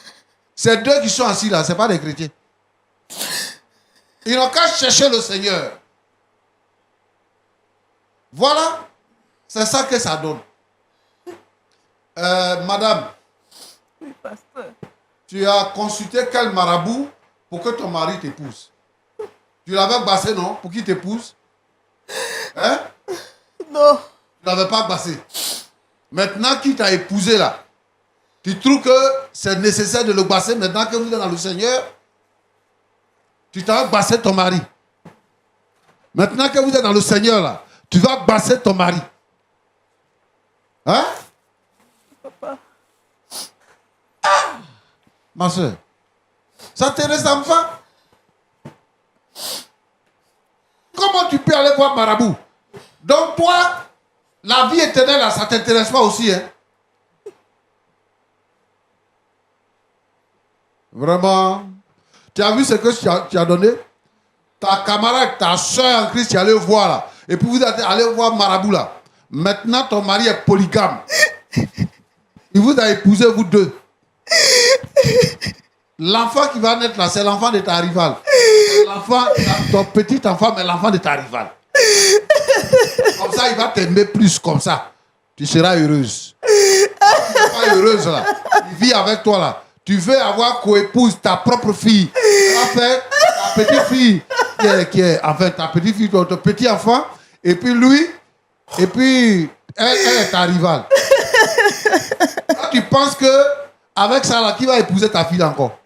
Ces deux qui sont assis là, ce n'est pas des chrétiens. Ils n'ont qu'à chercher le Seigneur. Voilà, c'est ça que ça donne. Madame, Oui, pasteur. tu as consulté quel marabout pour que ton mari t'épouse? Tu l'avais bassé, non? Pour qu'il t'épouse? Hein? Non. Tu n'avais pas bassé. Maintenant qu'il t'a épousé là, tu trouves que c'est nécessaire de le basser maintenant que vous êtes dans le Seigneur? Tu t'as bassé ton mari. Maintenant que vous êtes dans le Seigneur là, tu vas basser ton mari. Hein? Papa. Ah! Ma soeur, ça te ressemble pas? Comment tu peux aller voir Marabout? Donc toi, la vie éternelle là, ça ne t'intéresse pas aussi, hein? Vraiment. Tu as vu ce que tu as donné? Ta camarade, ta soeur en Christ, tu es allé voir là. Et puis vous êtes allé voir Marabout là. Maintenant, ton mari est polygame. Il vous a épousé, vous deux. L'enfant qui va naître là, c'est l'enfant de ta rivale. L'enfant, ton petit enfant, mais l'enfant de ta rivale. Comme ça, il va t'aimer plus, comme ça. Tu seras heureuse. Tu n'es pas heureuse là. Il vit avec toi là. Tu veux avoir co-épouse ta propre fille. Tu vas faire ta petite fille, qui est enfin ta petite fille, ton petit enfant, et puis lui, et puis elle est ta rivale. Là, tu penses que avec ça là, qui va épouser ta fille encore?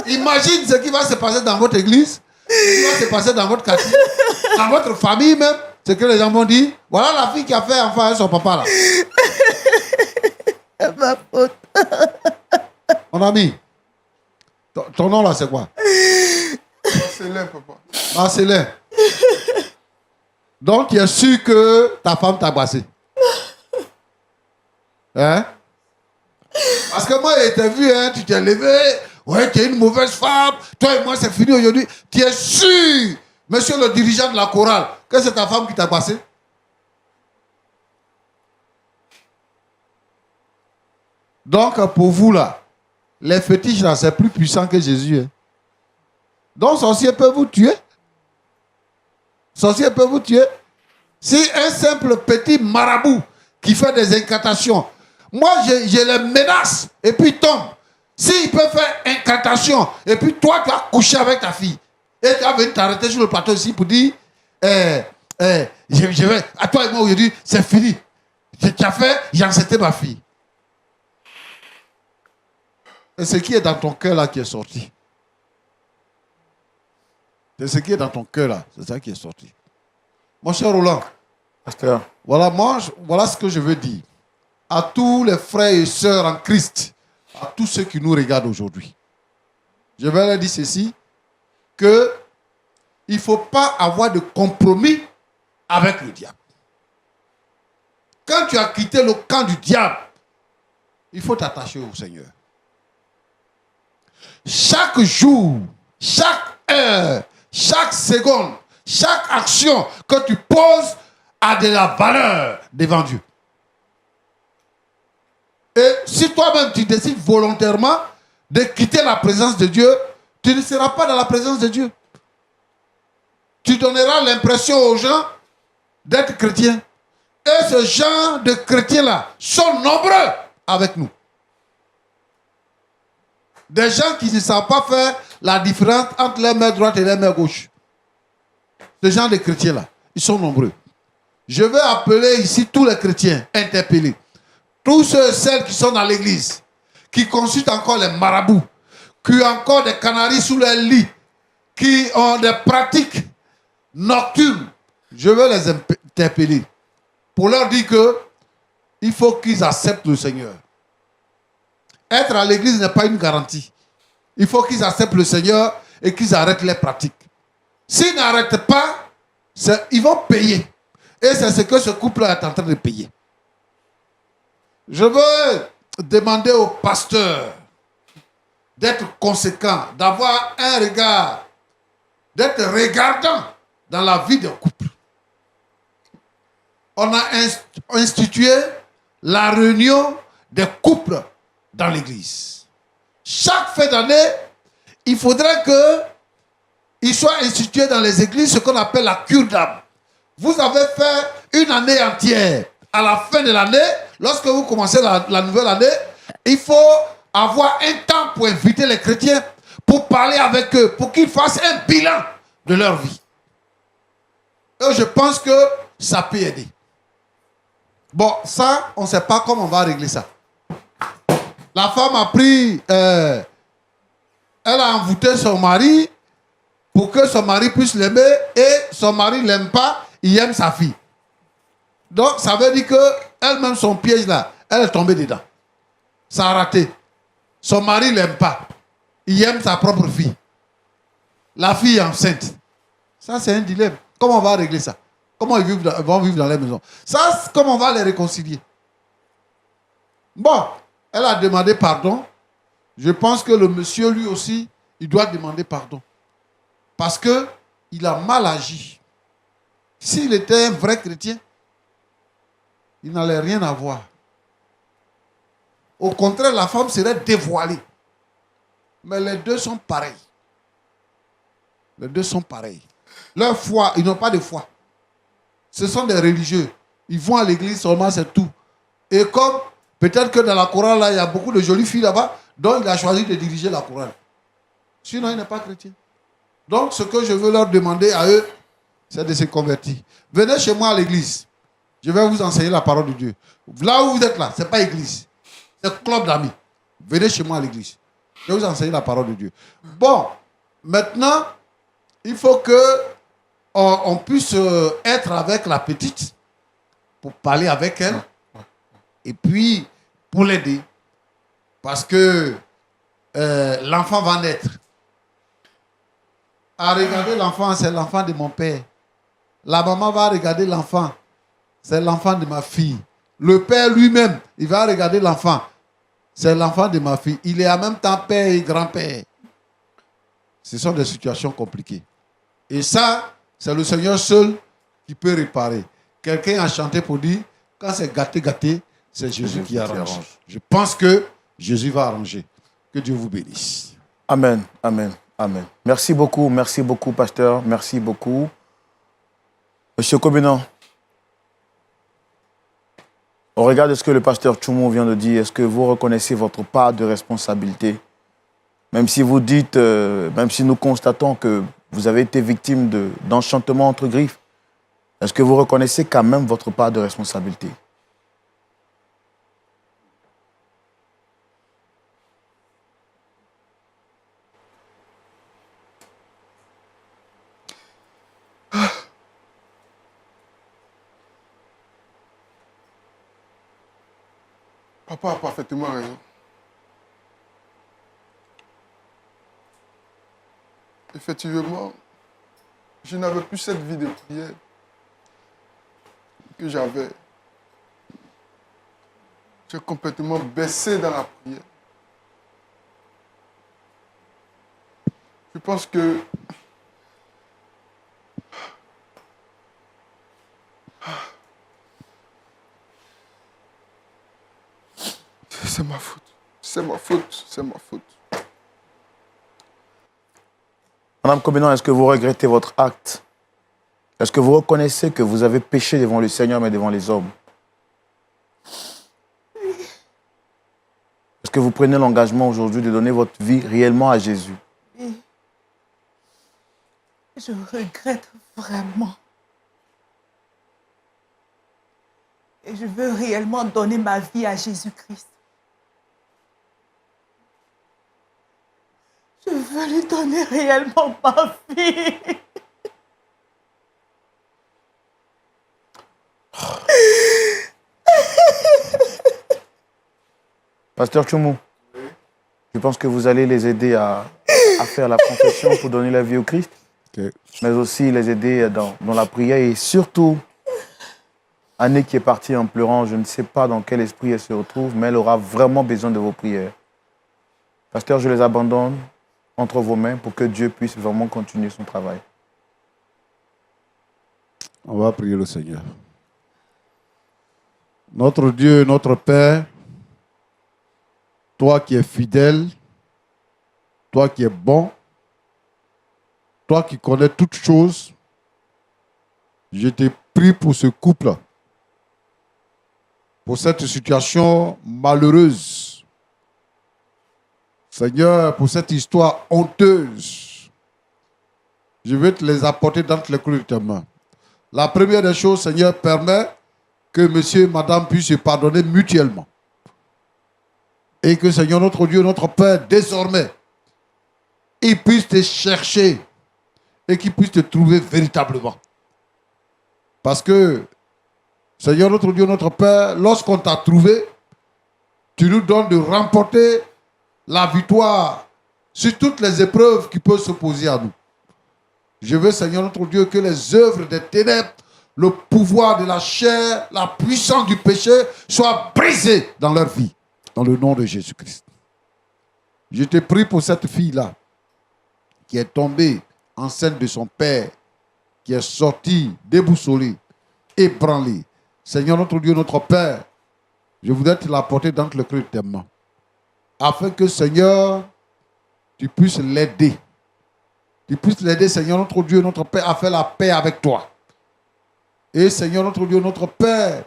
Imagine ce qui va se passer dans votre église, ce qui va se passer dans votre quartier, dans votre famille même, ce que les gens vont dire. Voilà la fille qui a fait enfant avec son papa là. C'est ma faute. Mon ami, ton nom là c'est quoi? Marcelin, papa. Marcelin. Donc tu es sûr que ta femme t'a bassé? Hein? Parce que moi, j'ai vu, hein, tu t'es levé, ouais, tu es une mauvaise femme, toi et moi, c'est fini aujourd'hui. Tu es sûr, monsieur le dirigeant de la chorale, que c'est ta femme qui t'a bassé? Donc, pour vous, là, les fétiches, là, c'est plus puissant que Jésus. Hein. Donc, sorcier peut vous tuer. Sorcier peut vous tuer. Si un simple petit marabout qui fait des incantations, moi, je les menace et puis tombe. S'il peut faire incantation et puis toi, tu vas coucher avec ta fille et tu vas venir t'arrêter sur le plateau ici pour dire je vais, à toi et moi aujourd'hui, c'est fini. Tu as fait, j'ai enceinté ma fille. Et ce qui est dans ton cœur là qui est sorti. C'est ce qui est dans ton cœur là, c'est ça qui est sorti. Mon cher Roland, Pasteur. voilà ce que je veux dire à tous les frères et sœurs en Christ, à tous ceux qui nous regardent aujourd'hui. Je vais leur dire ceci, que il ne faut pas avoir de compromis avec le diable. Quand tu as quitté le camp du diable, il faut t'attacher au Seigneur. Chaque jour, chaque heure, chaque seconde, chaque action que tu poses a de la valeur devant Dieu. Et si toi-même tu décides volontairement de quitter la présence de Dieu, tu ne seras pas dans la présence de Dieu. Tu donneras l'impression aux gens d'être chrétiens. Et ce genre de chrétiens-là sont nombreux avec nous. Des gens qui ne savent pas faire la différence entre les mains droite et les mains gauche. Ce genre de chrétiens-là, ils sont nombreux. Je vais appeler ici tous les chrétiens interpellés. Tous ceux et celles qui sont dans l'église, qui consultent encore les marabouts, qui ont encore des canaris sous les lits, qui ont des pratiques nocturnes, je veux les interpeller pour leur dire que il faut qu'ils acceptent le Seigneur. Être à l'église n'est pas une garantie. Il faut qu'ils acceptent le Seigneur et qu'ils arrêtent les pratiques. S'ils n'arrêtent pas, ils vont payer. Et c'est ce que ce couple-là est en train de payer. Je veux demander au pasteur d'être conséquent, d'avoir un regard, d'être regardant dans la vie d'un couple. On a institué la réunion des couples dans l'église. Chaque fin d'année, il faudrait qu'il soit institué dans les églises ce qu'on appelle la cure d'âme. Vous avez fait une année entière. À la fin de l'année, lorsque vous commencez la nouvelle année, il faut avoir un temps pour inviter les chrétiens, pour parler avec eux, pour qu'ils fassent un bilan de leur vie. Et je pense que ça peut aider. Bon, ça, on ne sait pas comment on va régler ça. La femme a pris, elle a envoûté son mari pour que son mari puisse l'aimer et son mari ne l'aime pas, il aime sa fille. Donc, ça veut dire qu'elle-même, son piège là, elle est tombée dedans. Ça a raté. Son mari ne l'aime pas. Il aime sa propre fille. La fille est enceinte. Ça, c'est un dilemme. Comment on va régler ça? Comment ils vont vivre dans la maison? Ça, comment on va les réconcilier? Bon, elle a demandé pardon. Je pense que le monsieur, lui aussi, il doit demander pardon. Parce qu'il a mal agi. S'il était un vrai chrétien, il n'allait rien avoir. Au contraire, la femme serait dévoilée. Mais les deux sont pareils. Les deux sont pareils. Leur foi, ils n'ont pas de foi. Ce sont des religieux. Ils vont à l'église seulement, c'est tout. Et comme peut-être que dans la chorale, là, il y a beaucoup de jolies filles là-bas, donc il a choisi de diriger la chorale. Sinon, il n'est pas chrétien. Donc, ce que je veux leur demander à eux, c'est de se convertir. Venez chez moi à l'église. Je vais vous enseigner la parole de Dieu. Là où vous êtes là, ce n'est pas église. C'est club d'amis. Venez chez moi à l'église. Je vais vous enseigner la parole de Dieu. Bon, maintenant, il faut que on puisse être avec la petite pour parler avec elle et puis pour l'aider. Parce que l'enfant va naître. À regarder l'enfant, c'est l'enfant de mon père. La maman va regarder l'enfant, c'est l'enfant de ma fille. Le père lui-même, il va regarder l'enfant, c'est l'enfant de ma fille. Il est en même temps père et grand-père. Ce sont des situations compliquées. Et ça, c'est le Seigneur seul qui peut réparer. Quelqu'un a chanté pour dire, quand c'est gâté, gâté, c'est Jésus qui arrange. Je pense que Jésus va arranger. Que Dieu vous bénisse. Amen, amen, amen. Merci beaucoup, pasteur. Merci beaucoup. Monsieur Kobenant, au regard de ce que le pasteur Tchoumou vient de dire, est-ce que vous reconnaissez votre part de responsabilité? Même si vous dites, même si nous constatons que vous avez été victime d'enchantement entre griffes, est-ce que vous reconnaissez quand même votre part de responsabilité? Papa a parfaitement raison. Effectivement, je n'avais plus cette vie de prière que j'avais. J'ai complètement baissé dans la prière. Je pense que c'est ma faute. C'est ma faute. C'est ma faute. Madame Kobenant, est-ce que vous regrettez votre acte? Est-ce que vous reconnaissez que vous avez péché devant le Seigneur, mais devant les hommes? Est-ce que vous prenez l'engagement aujourd'hui de donner votre vie réellement à Jésus? Oui. Je regrette vraiment. Et je veux réellement donner ma vie à Jésus-Christ. Je veux lui donner réellement ma vie. Pasteur Tchoumou, je pense que vous allez les aider à faire la confession pour donner la vie au Christ, mais aussi les aider dans la prière et surtout, Annie qui est partie en pleurant, je ne sais pas dans quel esprit elle se retrouve, mais elle aura vraiment besoin de vos prières. Pasteur, je les abandonne entre vos mains pour que Dieu puisse vraiment continuer son travail. On va prier le Seigneur. Notre Dieu, notre Père, toi qui es fidèle, toi qui es bon, toi qui connais toutes choses, je te prie pour ce couple, pour cette situation malheureuse. Seigneur, pour cette histoire honteuse, je veux te les apporter dans les creux de ta main. La première des choses, Seigneur, permet que monsieur et madame puissent se pardonner mutuellement. Et que, Seigneur, notre Dieu, notre Père, désormais, ils puissent te chercher et qu'ils puissent te trouver véritablement. Parce que, Seigneur, notre Dieu, notre Père, lorsqu'on t'a trouvé, tu nous donnes de remporter la victoire sur toutes les épreuves qui peuvent s'opposer à nous. Je veux, Seigneur, notre Dieu, que les œuvres des ténèbres, le pouvoir de la chair, la puissance du péché soient brisés dans leur vie. Dans le nom de Jésus-Christ. Je te prie pour cette fille-là qui est tombée enceinte de son père, qui est sortie déboussolée, ébranlée. Seigneur, notre Dieu, notre Père, je voudrais te l'apporter dans le creux de tes mains, afin que, Seigneur, tu puisses l'aider. Tu puisses l'aider, Seigneur, notre Dieu, notre Père, à faire la paix avec toi. Et, Seigneur, notre Dieu, notre Père,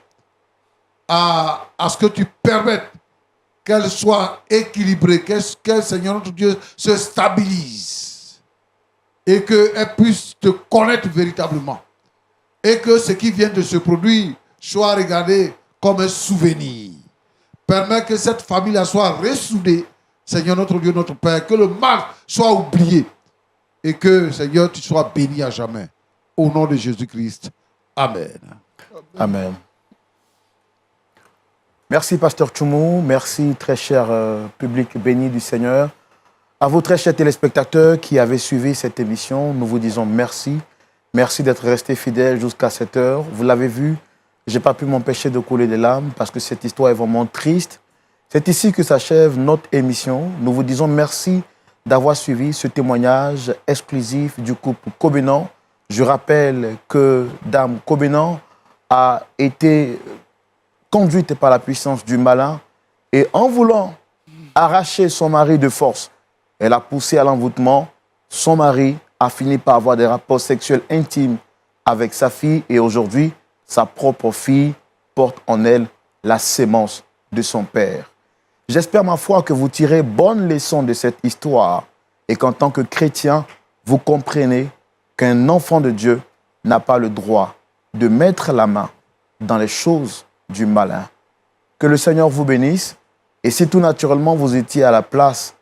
à ce que tu permettes qu'elle soit équilibrée, qu'elle, Seigneur, notre Dieu, se stabilise. Et qu'elle puisse te connaître véritablement. Et que ce qui vient de se produire soit regardé comme un souvenir. Permets que cette famille-là soit ressoudée, Seigneur, notre Dieu, notre Père, que le mal soit oublié. Et que, Seigneur, tu sois béni à jamais. Au nom de Jésus-Christ. Amen. Amen. Merci, Pasteur Tchoumou. Merci, très cher public béni du Seigneur. À vous, très chers téléspectateurs qui avez suivi cette émission, nous vous disons merci. Merci d'être restés fidèles jusqu'à cette heure. Vous l'avez vu, je n'ai pas pu m'empêcher de couler des larmes parce que cette histoire est vraiment triste. C'est ici que s'achève notre émission. Nous vous disons merci d'avoir suivi ce témoignage exclusif du couple Kobenant. Je rappelle que Dame Kobenant a été conduite par la puissance du malin et en voulant arracher son mari de force, elle a poussé à l'envoûtement. Son mari a fini par avoir des rapports sexuels intimes avec sa fille et aujourd'hui, sa propre fille porte en elle la sémence de son père. J'espère, ma foi, que vous tirez bonne leçon de cette histoire et qu'en tant que chrétien, vous comprenez qu'un enfant de Dieu n'a pas le droit de mettre la main dans les choses du malin. Que le Seigneur vous bénisse. Et si tout naturellement vous étiez à la place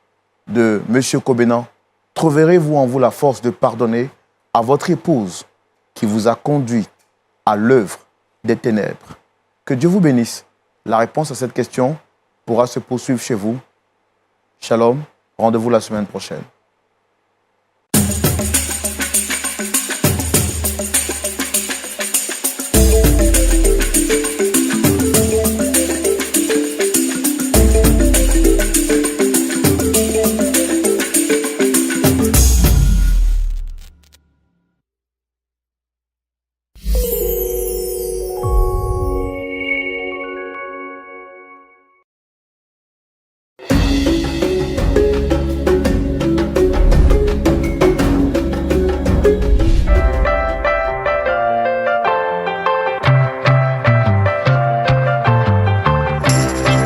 de M. Kobenant, trouverez-vous en vous la force de pardonner à votre épouse qui vous a conduit à l'œuvre des ténèbres? Que Dieu vous bénisse. La réponse à cette question pourra se poursuivre chez vous. Shalom. Rendez-vous la semaine prochaine.